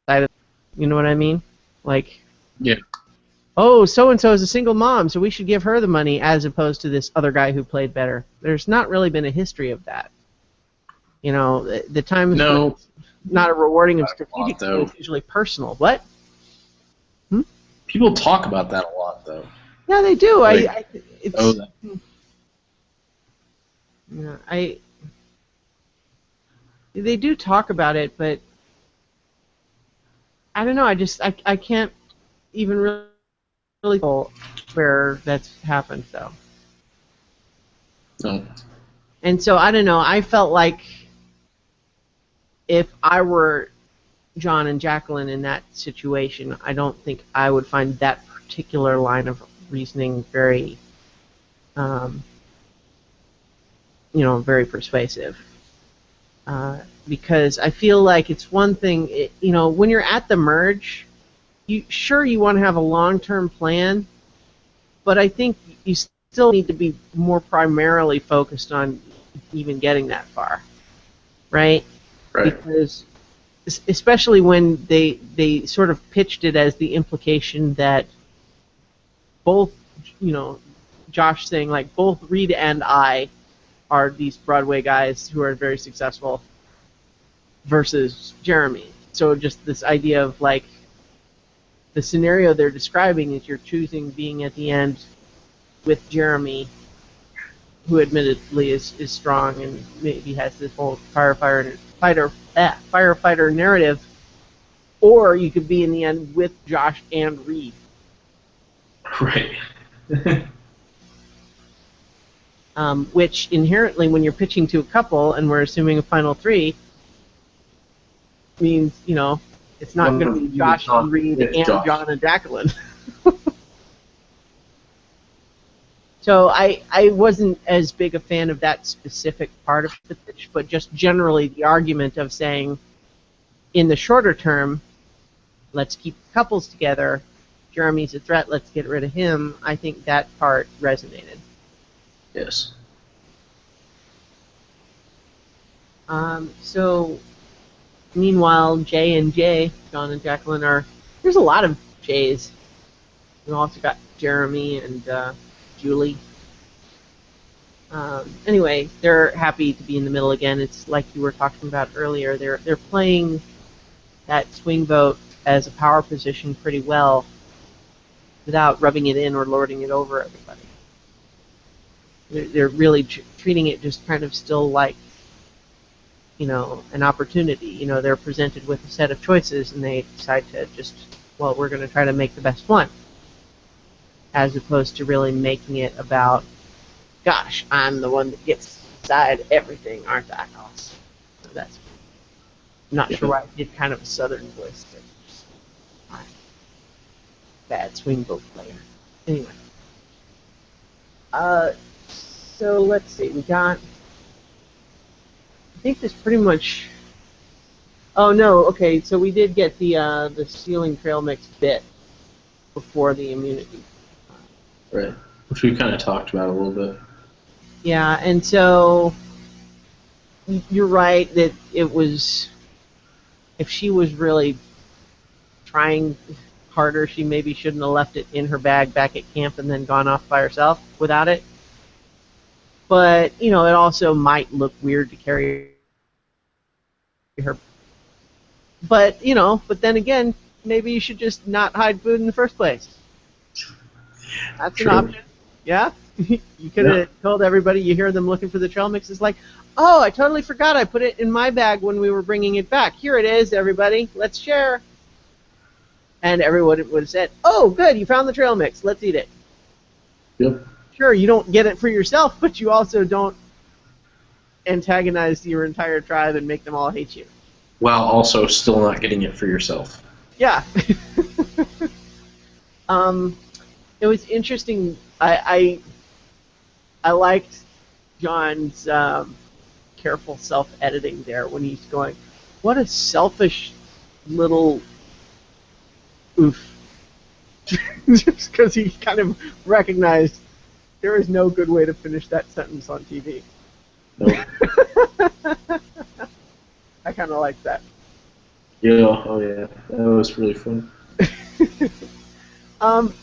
of, you know what I mean? Like, yeah. Oh, so-and-so is a single mom, so we should give her the money, as opposed to this other guy who played better. There's not really been a history of that. The times when it's not a rewarding of strategic, it's usually personal. What? People talk about that a lot, though. Yeah, they do. Like, they do talk about it, but I don't know. I can't even really where that's happened. So. No. And so I don't know. I felt like if I were John and Jacqueline in that situation, I don't think I would find that particular line of reasoning very, very persuasive. Because I feel like it's one thing, when you're at the merge, you want to have a long-term plan, but I think you still need to be more primarily focused on even getting that far, right? Right. Because especially when they sort of pitched it as the implication that both, Josh saying like both Reed and I are these Broadway guys who are very successful versus Jeremy. So just this idea of like the scenario they're describing is you're choosing being at the end with Jeremy, who admittedly is strong and maybe has this whole firefighter narrative, or you could be in the end with Josh and Reed. Right. Which inherently, when you're pitching to a couple, and we're assuming a final 3, means, it's not going to be Josh and Reed and John and Jacqueline. So I wasn't as big a fan of that specific part of the pitch, but just generally the argument of saying, in the shorter term, let's keep the couples together. Jeremy's a threat, let's get rid of him. I think that part resonated. Yes. So, meanwhile, Jay and Jay, John and Jacqueline there's a lot of Jays. We've also got Jeremy and Julie. Anyway, they're happy to be in the middle again. It's like you were talking about earlier. They're playing that swing vote as a power position pretty well without rubbing it in or lording it over everybody. They're really treating it just kind of still like, an opportunity. They're presented with a set of choices and they decide to just, we're going to try to make the best one. As opposed to really making it about, gosh, I'm the one that gets to decide everything, aren't I? So I'm not sure why I did kind of a southern voice. bad swing vote player. Anyway. So let's see. We got. I think this pretty much. Oh no. Okay. So we did get the stealing trail mix bit before the immunity. Right. Which we kind of talked about a little bit. Yeah, and so you're right that it was. If she was really trying harder, she maybe shouldn't have left it in her bag back at camp and then gone off by herself without it. But, you know, it also might look weird to carry her. But, you know, but then again, maybe you should just not hide food in the first place. That's True. an option. Yeah? You could have told everybody you hear them looking for the trail mix. It's like, oh, I totally forgot I put it in my bag when we were bringing it back. Here it is, everybody. Let's share. And everyone would have said, oh, good, you found the trail mix. Let's eat it. Yep. Sure, you don't get it for yourself, but you also don't antagonize your entire tribe and make them all hate you. While also still not getting it for yourself. Yeah. It was interesting. I liked John's careful self-editing there when he's going, what a selfish little oof. Just because he kind of recognized there is no good way to finish that sentence on TV. Nope. I kind of like that. Yeah, oh yeah, that was really fun.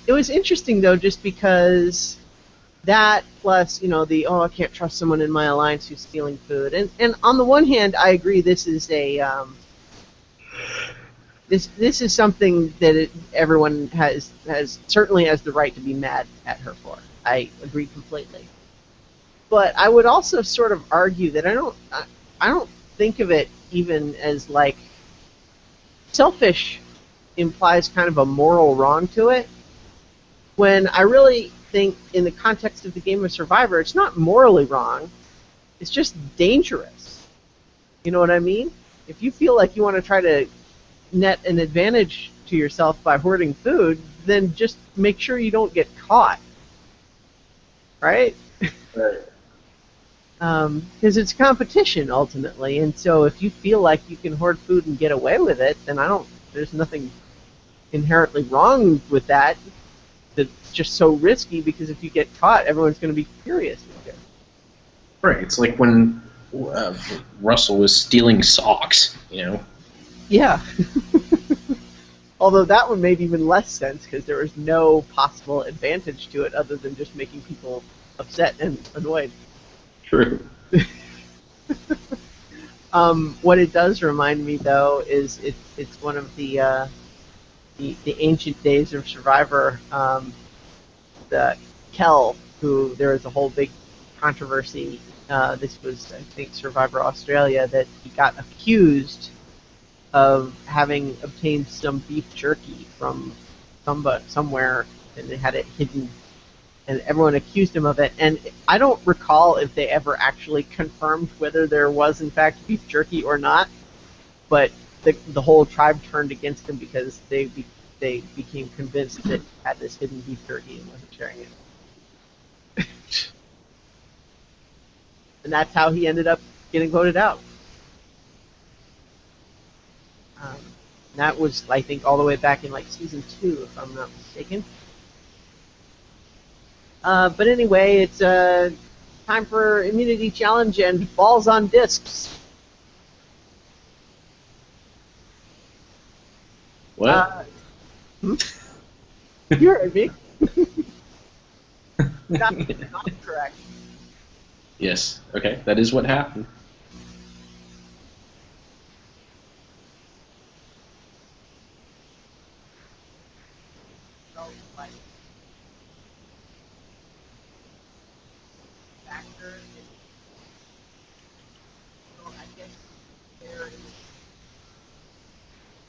It was interesting though, just because that plus, you know, the I can't trust someone in my alliance who's stealing food, and on the one hand, I agree this is a this is something that everyone has certainly has the right to be mad at her for. I agree completely. But I would also sort of argue that I don't think of it even as like selfish implies kind of a moral wrong to it, when I really think in the context of the game of Survivor, it's not morally wrong, it's just dangerous. You know what I mean? If you feel like you want to try to net an advantage to yourself by hoarding food, then just make sure you don't get caught. Right? Right. Because it's competition ultimately, and so if you feel like you can hoard food and get away with it, then there's nothing inherently wrong with that. That's just so risky, because if you get caught, everyone's going to be furious with you. Right. It's like when Russell was stealing socks, you know. Yeah. Although that one made even less sense because there was no possible advantage to it other than just making people upset and annoyed. True. What it does remind me, though, is it's one of the ancient days of Survivor. The Kel, who there was a whole big controversy. This was, I think, Survivor Australia, that he got accused of having obtained some beef jerky from somewhere, and they had it hidden. And everyone accused him of it, and I don't recall if they ever actually confirmed whether there was in fact beef jerky or not. But the whole tribe turned against him because they became convinced that he had this hidden beef jerky and wasn't sharing it. And that's how he ended up getting voted out. That was, I think, all the way back in like season 2, if I'm not mistaken. But anyway, it's time for immunity challenge and balls on discs. What? You heard me. Not correct. Yes. Okay. That is what happened.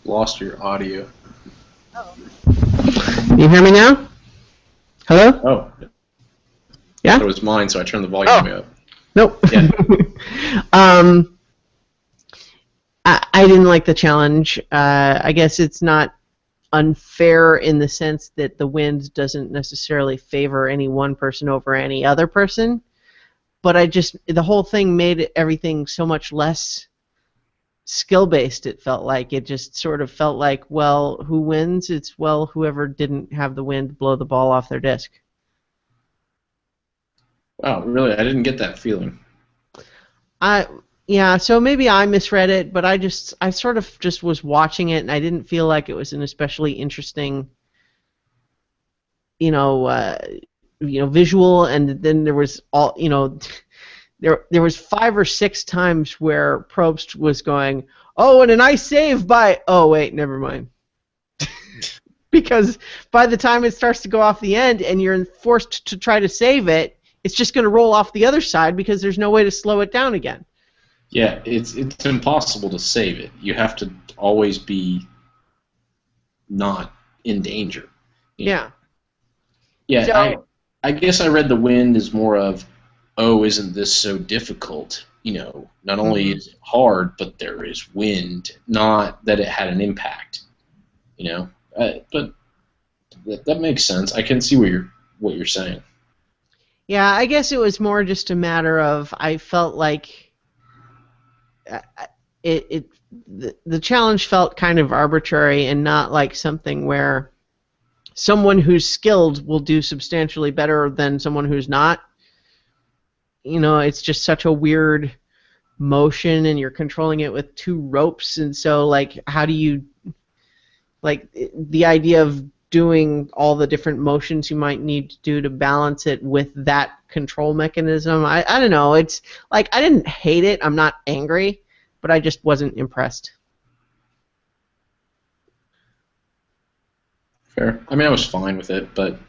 Lost your audio. Oh. Can you hear me now? Hello? Oh. Yeah? It was mine, so I turned the volume way up. Nope. Yeah. I didn't like the challenge. I guess it's not unfair in the sense that the wind doesn't necessarily favor any one person over any other person. But the whole thing made everything so much less skill-based, it felt like. It just sort of felt like, well, who wins? It's, well, whoever didn't have the wind blow the ball off their disc. Wow, really? I didn't get that feeling. Yeah, so maybe I misread it, but I sort of just was watching it, and I didn't feel like it was an especially interesting, visual. And then there was there was 5 or 6 times where Probst was going, oh, and a nice save by, oh wait, never mind. Because by the time it starts to go off the end and you're forced to try to save it, it's just going to roll off the other side because there's no way to slow it down again. Yeah, it's impossible to save it. You have to always be not in danger. Yeah. Yeah, so, I guess I read the wind as more of, oh, isn't this so difficult? Not only is it hard, but there is wind. Not that it had an impact. But that makes sense. I can see what you're saying. Yeah, I guess it was more just a matter of, I felt like the challenge felt kind of arbitrary and not like something where someone who's skilled will do substantially better than someone who's not. It's just such a weird motion, and you're controlling it with 2 ropes, and so, like, how do you, like, the idea of doing all the different motions you might need to do to balance it with that control mechanism, I don't know. It's like, I didn't hate it. I'm not angry, but I just wasn't impressed. Fair. I mean, I was fine with it, but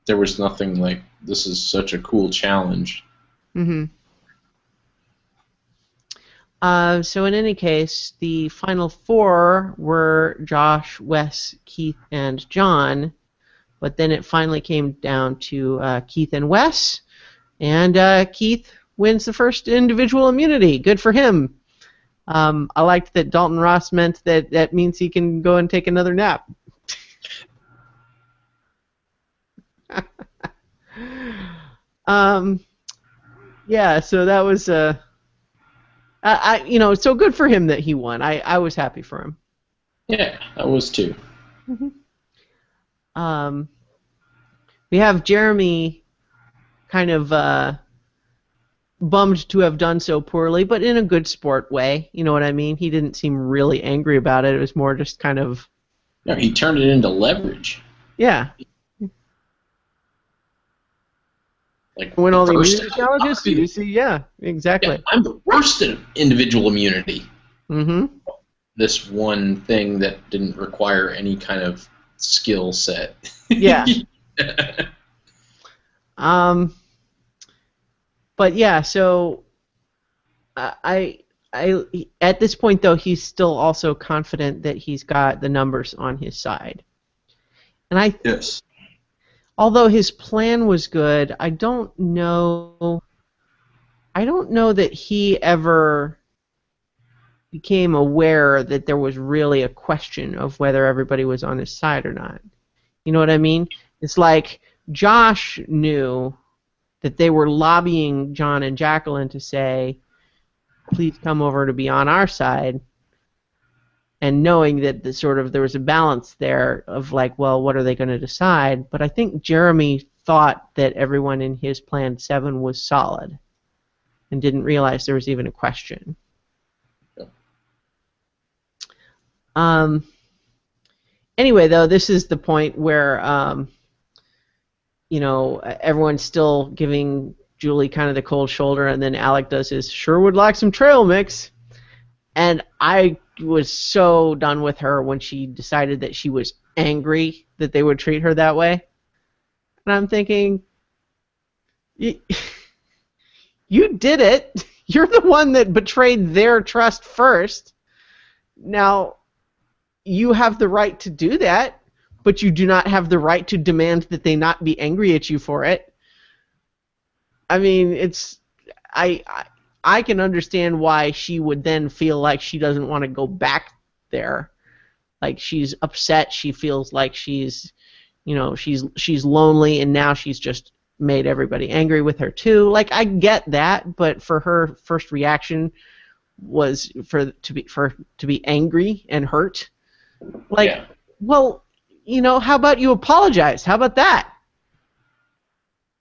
there was nothing like, this is such a cool challenge. Mm-hmm. So in any case, the final 4 were Josh, Wes, Keith, and John, but then it finally came down to Keith and Wes, and Keith wins the first individual immunity. Good for him. I liked that Dalton Ross meant that means he can go and take another nap. Yeah, so that was so good for him that he won. I was happy for him. Yeah, I was too. Mm-hmm. We have Jeremy kind of bummed to have done so poorly, but in a good sport way. You know what I mean? He didn't seem really angry about it. It was more just kind of... No, he turned it into leverage. Yeah. Like, when all the immunity challenges, did you see? Yeah, exactly. Yeah, I'm the worst at individual immunity. Mm-hmm. This one thing that didn't require any kind of skill set. Yeah. But yeah, so I at this point though, he's still also confident that he's got the numbers on his side. And yes. Although his plan was good, I don't know that he ever became aware that there was really a question of whether everybody was on his side or not. You know what I mean? It's like Josh knew that they were lobbying John and Jacqueline to say, please come over to be on our side, and knowing that there was a balance there of like, well, what are they going to decide? But I think Jeremy thought that everyone in his Plan 7 was solid and didn't realize there was even a question. Yeah. Anyway, though, this is the point where everyone's still giving Julie kind of the cold shoulder, and then Alec does his sure would like some trail mix. And I was so done with her when she decided that she was angry that they would treat her that way. And I'm thinking, you did it. You're the one that betrayed their trust first. Now, you have the right to do that, but you do not have the right to demand that they not be angry at you for it. I mean, I can understand why she would then feel like she doesn't want to go back there. Like she's upset. She feels like she's lonely, and now she's just made everybody angry with her too. Like I get that, but for her first reaction was to be angry and hurt. Like, Yeah. well, how about you apologize? How about that?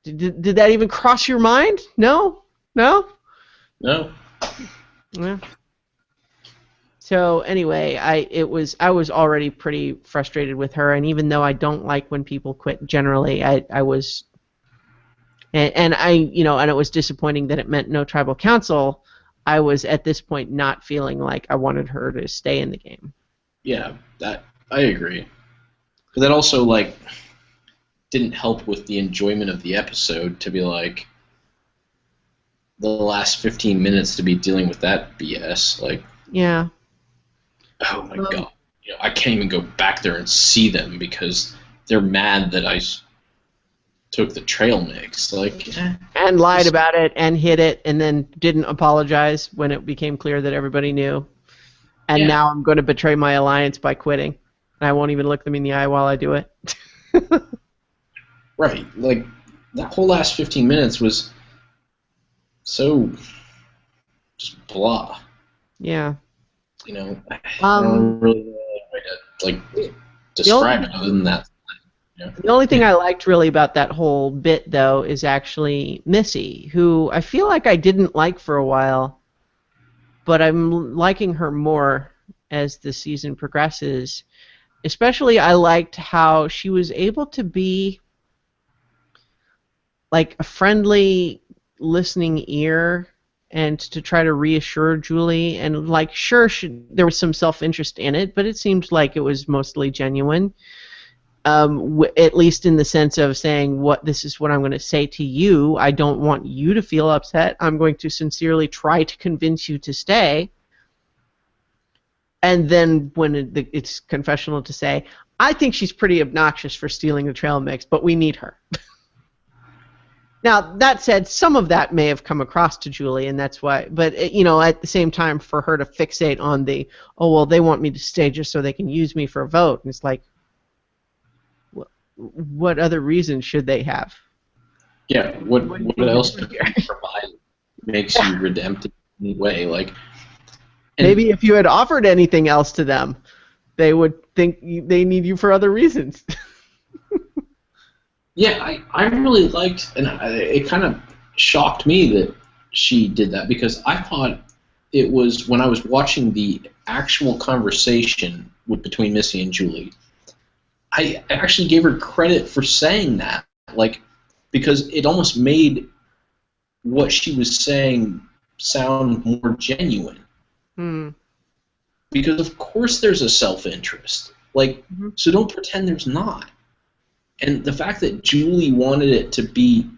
Did that even cross your mind? No? No. Yeah. So anyway, I was already pretty frustrated with her, and even though I don't like when people quit generally, I was, and it was disappointing that it meant no tribal council. I was at this point not feeling like I wanted her to stay in the game. Yeah, that I agree. But that also didn't help with the enjoyment of the episode to be like the last 15 minutes to be dealing with that BS. Yeah. Oh my god. I can't even go back there and see them because they're mad that I took the trail mix. And lied about it and hid it and then didn't apologize when it became clear that everybody knew. And now I'm going to betray my alliance by quitting. I won't even look them in the eye while I do it. Right. That whole last 15 minutes was so just blah. Yeah. I don't really know a way to describe it other than that. The only thing I liked really about that whole bit, though, is actually Missy, who I feel like I didn't like for a while, but I'm liking her more as the season progresses. Especially, I liked how she was able to be like a friendly listening ear and to try to reassure Julie. And sure, there was some self-interest in it, but it seemed like it was mostly genuine. At least in the sense of saying, this is what I'm going to say to you. I don't want you to feel upset. I'm going to sincerely try to convince you to stay. And then when it's confessional to say, I think she's pretty obnoxious for stealing the trail mix, but we need her. Now, that said, some of that may have come across to Julie, and that's why. But, at the same time, for her to fixate on they want me to stay just so they can use me for a vote. And it's like, what other reason should they have? Yeah, what else could you provide makes you redemptive in any way? Maybe if you had offered anything else to them, they would think they need you for other reasons. Yeah, I really liked, and it kind of shocked me that she did that because I thought it was when I was watching the actual conversation between Missy and Julie, I actually gave her credit for saying that, because it almost made what she was saying sound more genuine. Because of course there's a self-interest. So don't pretend there's not. And the fact that Julie wanted it to be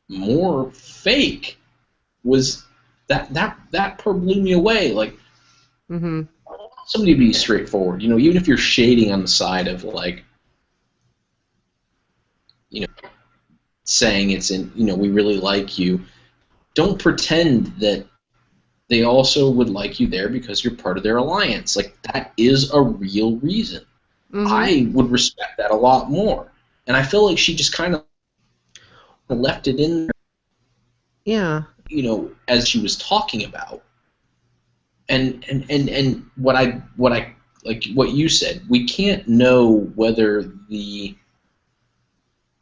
more fake was that part blew me away. I want somebody to be straightforward. Even if you're shading on the side of saying it's in, we really like you. Don't pretend that they also would like you there because you're part of their alliance. That is a real reason. I would respect that a lot more. And I feel like she just kind of left it in there. Yeah. As she was talking about. And what you said, we can't know whether the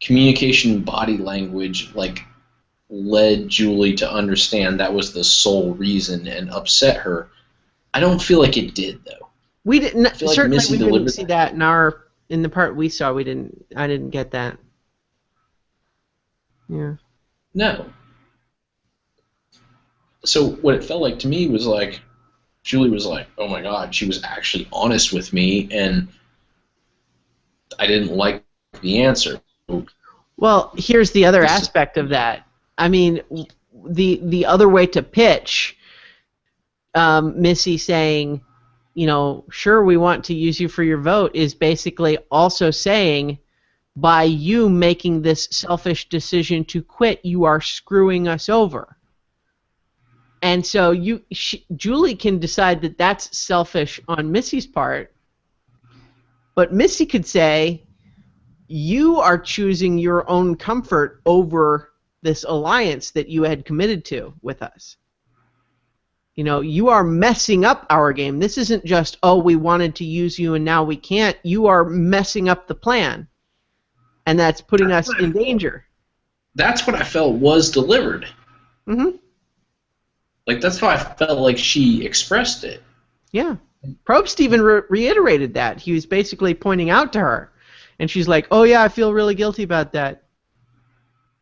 communication body language led Julie to understand that was the sole reason and upset her. I don't feel like it did, though. We didn't. Certainly, we didn't see that in the part we saw. I didn't get that. Yeah. No. So what it felt like to me was Julie was like, "Oh my God," she was actually honest with me, and I didn't like the answer. Well, here's the other aspect of that. I mean, the other way to pitch Missy saying, sure, we want to use you for your vote is basically also saying, by you making this selfish decision to quit, you are screwing us over. And so Julie can decide that that's selfish on Missy's part, but Missy could say, you are choosing your own comfort over this alliance that you had committed to with us. You know, you are messing up our game. This isn't just, oh, we wanted to use you and now we can't. You are messing up the plan. And that's putting us in danger. That's what I felt was delivered. Mm-hmm. Like, that's how I felt like she expressed it. Yeah. Probst even reiterated that. He was basically pointing out to her. And she's like, oh, yeah, I feel really guilty about that.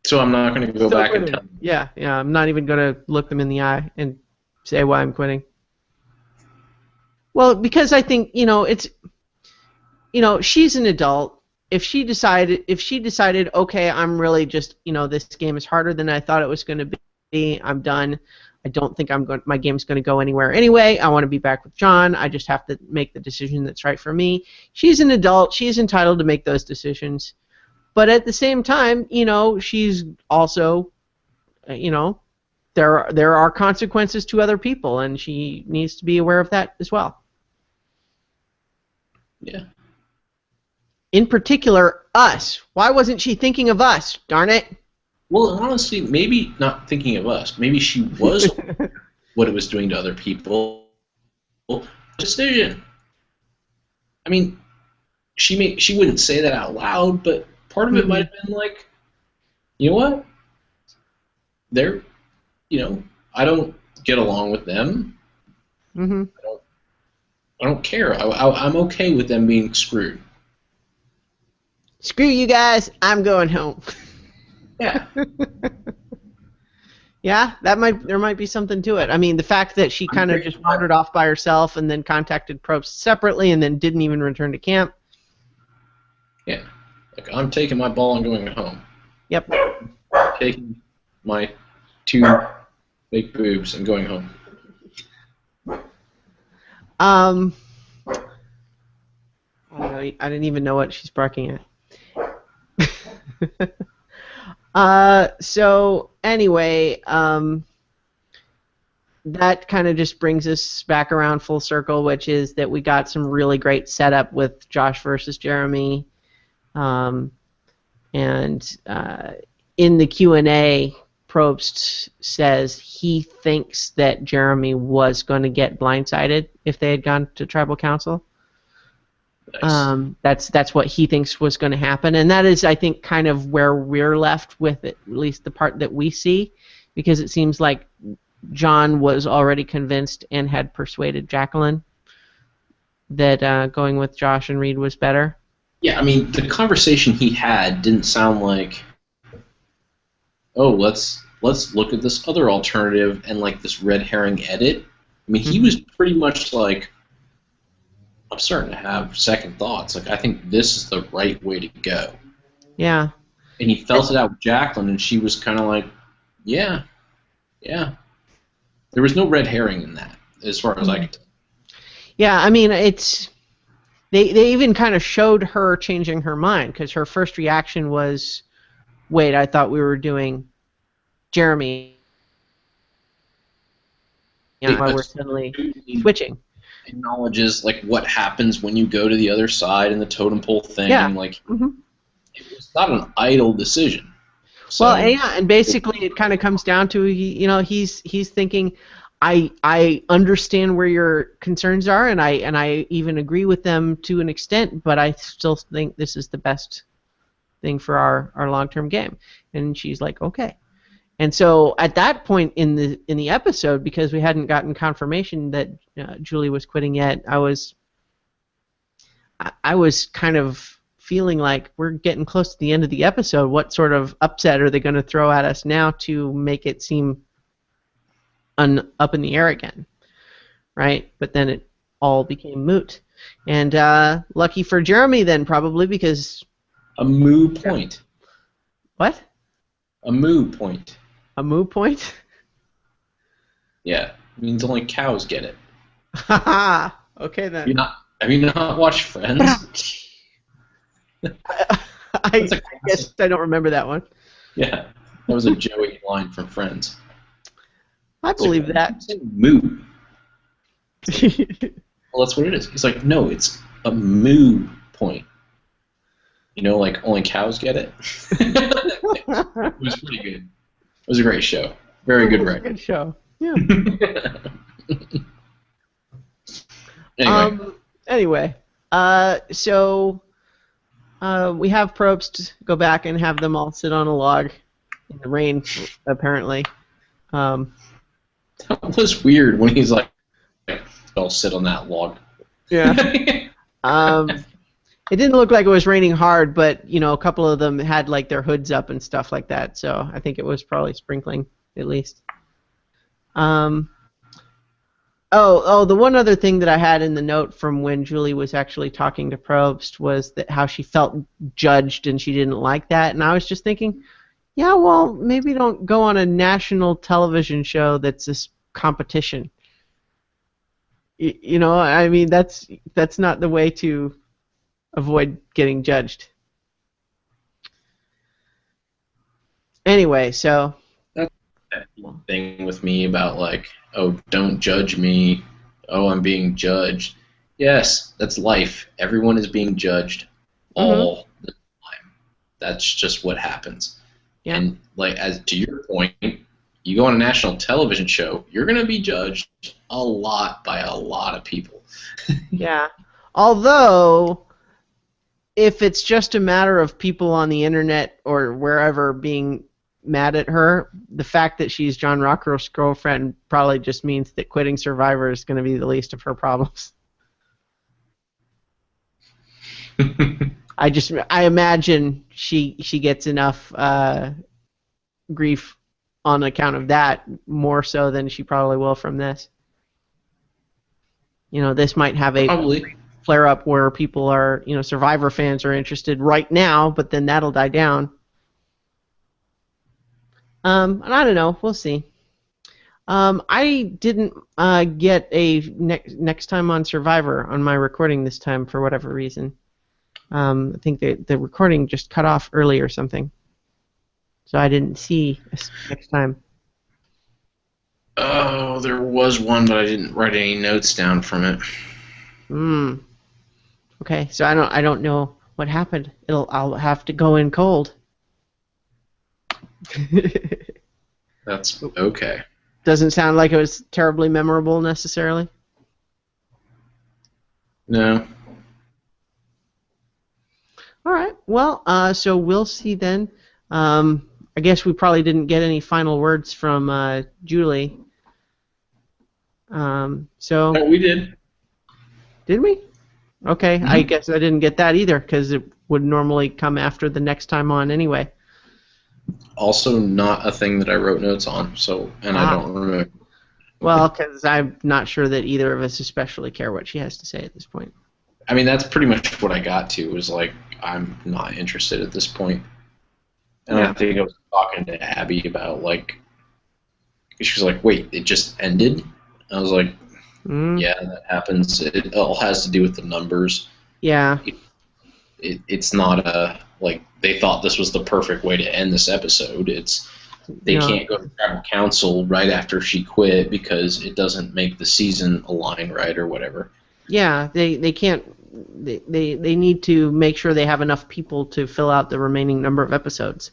So I'm not going to go back and tell them. Yeah, I'm not even going to look them in the eye and say why I'm quitting. Well, because I think, she's an adult. If she decided, okay, I'm really just, this game is harder than I thought it was going to be, I'm done. I don't think my game's going to go anywhere anyway. I want to be back with John. I just have to make the decision that's right for me. She's an adult. She's entitled to make those decisions. But at the same time, she's also, there are consequences to other people, and she needs to be aware of that as well. Yeah. In particular, us. Why wasn't she thinking of us? Darn it. Well, honestly, maybe not thinking of us. Maybe she was what it was doing to other people. Decision. I mean, she wouldn't say that out loud, but part of it might have been like, you know what? They're, I don't get along with them. Mm-hmm. I don't care. I'm okay with them being screwed. Screw you guys. I'm going home. Yeah. Yeah, there might be something to it. I mean, the fact that she kind of just wandered off by herself and then contacted Probst separately and then didn't even return to camp. Yeah. Like, I'm taking my ball and going home. Yep. Taking my 2 big boobs and going home. I don't know. I didn't even know what she's barking at. So anyway, that kind of just brings us back around full circle, which is that we got some really great setup with Josh versus Jeremy, and in the Q&A, Probst says he thinks that Jeremy was going to get blindsided if they had gone to tribal council. Nice. That's what he thinks was going to happen, and that is, I think, kind of where we're left with it, at least the part that we see, because it seems like John was already convinced and had persuaded Jacqueline that going with Josh and Reed was better. Yeah, I mean, the conversation he had didn't sound like, oh, let's look at this other alternative and like this red herring edit. I mean, he was pretty much like, I'm starting to have second thoughts. Like, I think this is the right way to go. Yeah. And he felt it out with Jacqueline, and she was kind of like, yeah. There was no red herring in that, as far as I can tell. Yeah, I mean, it's... They even kind of showed her changing her mind, because her first reaction was, wait, I thought we were doing Jeremy. Why we're suddenly switching. Acknowledges like what happens when you go to the other side and the totem pole thing. Yeah. Like, it was not an idle decision. So, well, yeah, and basically it kind of comes down to he's thinking, I understand where your concerns are, and I even agree with them to an extent, but I still think this is the best thing for our long-term game. And she's like, okay. And so at that point in the episode, because we hadn't gotten confirmation that Julie was quitting yet, I was kind of feeling like we're getting close to the end of the episode. What sort of upset are they going to throw at us now to make it seem up in the air again, right? But then it all became moot. And lucky for Jeremy then, probably, because... A moo point. What? A moo point. A moo point? Yeah, it means only cows get it. Haha. Okay then. Have you not watched Friends? I guess I don't remember that one. Yeah, that was a Joey line from Friends. I believe that. Moo. Well, that's what it is. He's like, no, it's a moo point. You know, like only cows get it. It was pretty good. It was a great show. Very good writing. Good show. Yeah. Anyway. So we have Probst go back and have them all sit on a log in the rain, apparently. That was weird when he's like, I'll sit on that log. Yeah. It didn't look like it was raining hard, but a couple of them had like their hoods up and stuff like that. So I think it was probably sprinkling at least. The one other thing that I had in the note from when Julie was actually talking to Probst was that how she felt judged and she didn't like that, and I was just thinking, yeah, well, maybe don't go on a national television show that's this competition. I mean, that's not the way to avoid getting judged. Anyway, so that's that thing with me about like, oh, don't judge me. Oh, I'm being judged. Yes, that's life. Everyone is being judged all the time. That's just what happens. Yeah. And like, as to your point, you go on a national television show, you're going to be judged a lot by a lot of people. Yeah. Although, if it's just a matter of people on the internet or wherever being mad at her, the fact that she's John Rocker's girlfriend probably just means that quitting Survivor is going to be the least of her problems. I imagine she gets enough grief on account of that, more so than she probably will from this. This might have a probably flare up where people are, Survivor fans are interested right now, but then that'll die down. And I don't know. We'll see. I didn't get a next time on Survivor on my recording this time for whatever reason. I think the recording just cut off early or something. So I didn't see next time. Oh, there was one, but I didn't write any notes down from it. Okay, so I don't know what happened. I'll have to go in cold. That's okay. Doesn't sound like it was terribly memorable necessarily. No. All right. Well, so we'll see then. I guess we probably didn't get any final words from Julie. So. No, we did. Did we? Okay. I guess I didn't get that either because it would normally come after the next time on anyway. Also, not a thing that I wrote notes on. So, and I don't remember. Well, because I'm not sure that either of us especially care what she has to say at this point. I mean, that's pretty much what I got to. Was like, I'm not interested at this point. And I think I was talking to Abby about, like, she was like, wait, it just ended? I was like, yeah, that happens. It all has to do with the numbers. Yeah. It's not like, they thought this was the perfect way to end this episode. They can't go to tribal council right after she quit because it doesn't make the season align right or whatever. Yeah, they can't. They need to make sure they have enough people to fill out the remaining number of episodes.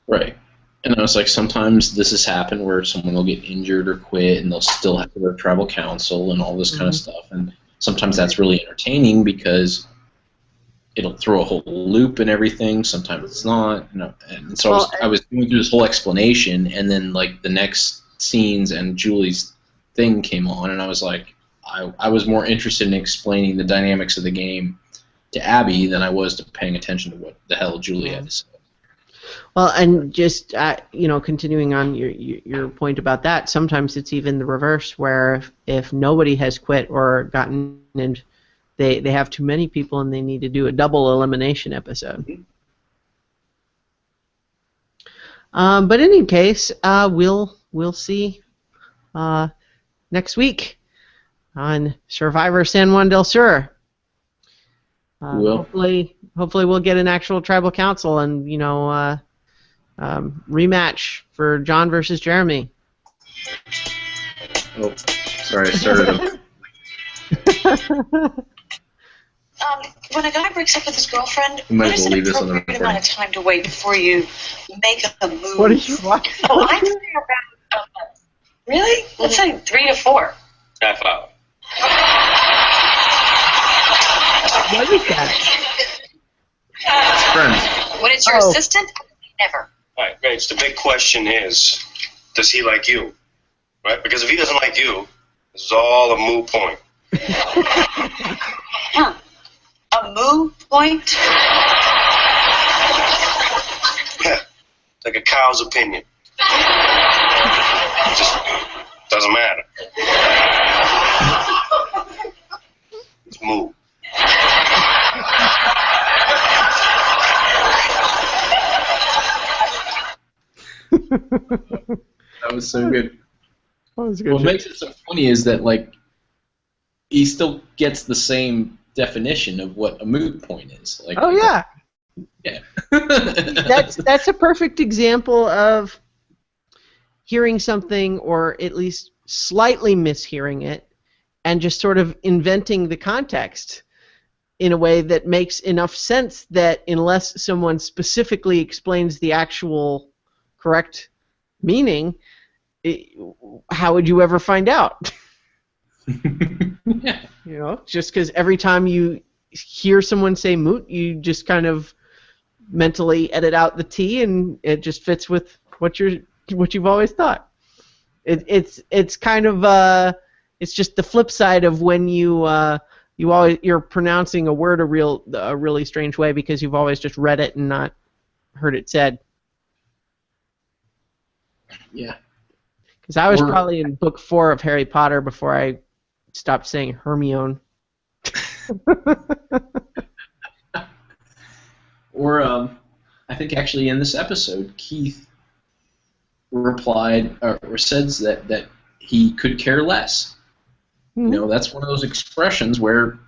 Right. And I was like, sometimes this has happened where someone will get injured or quit and they'll still have to go to tribal council and all this kind of stuff. And sometimes that's really entertaining because it'll throw a whole loop and everything. Sometimes it's not. And so I was going through this whole explanation, and then like the next scenes and Julie's thing came on, and I was like, I was more interested in explaining the dynamics of the game to Abby than I was to paying attention to what the hell Julie had to say. Well, and just continuing on your point about that, sometimes it's even the reverse, where if nobody has quit or gotten and they have too many people and they need to do a double elimination episode. But in any case, we'll see next week on Survivor San Juan del Sur. Hopefully we'll get an actual tribal council and rematch for John versus Jeremy. Oh, sorry, I started. When a guy breaks up with his girlfriend, You might what as is well an leave this on the appropriate amount of time to wait before you make a move? What are you watching? Oh, I'd say about a month. Really? Let's say 3 to 4. Half hour. What is that? Friends. When it's your Oh. assistant, never. All right, Rach, the big question is, does he like you? Right? Because if he doesn't like you, this is all a moot point. Huh. A mood point? Yeah, like a cow's opinion. It just doesn't matter. It's moo. That was so good. That was a good What joke. makes it so funny is that, like, he still gets the same definition of what a moot point is. Like, Oh yeah, yeah. that's a perfect example of hearing something, or at least slightly mishearing it, and just sort of inventing the context in a way that makes enough sense that unless someone specifically explains the actual correct meaning, how would you ever find out? Yeah. You know, just because every time you hear someone say moot, you just kind of mentally edit out the T, and it just fits with what you've always thought. It's kind of it's just the flip side of when you're pronouncing a word a really strange way because you've always just read it and not heard it said. Yeah. Because I was Or- probably in book 4 of Harry Potter before I stopped saying Hermione. Or I think actually in this episode, Keith replied or says that he could care less. You know, that's one of those expressions where,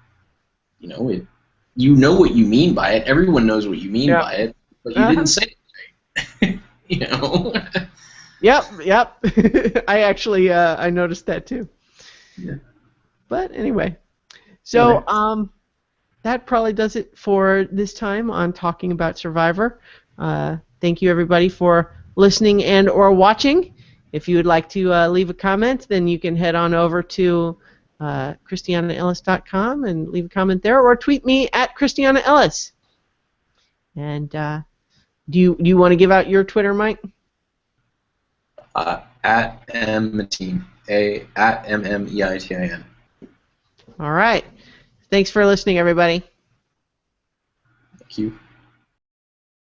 you know what you mean by it. Everyone knows what you mean by it, but you didn't say it. You know. Yep. I actually I noticed that too. Yeah. But anyway, so Okay. that probably does it for this time on talking about Survivor. Thank you everybody for listening and or watching. If you would like to leave a comment, then you can head on over to ChristianaEllis.com and leave a comment there, or tweet me at Christiana Ellis. And do you want to give out your Twitter, Mike? At Mmeeitin. At Mmeitin. All right. Thanks for listening, everybody. Thank you.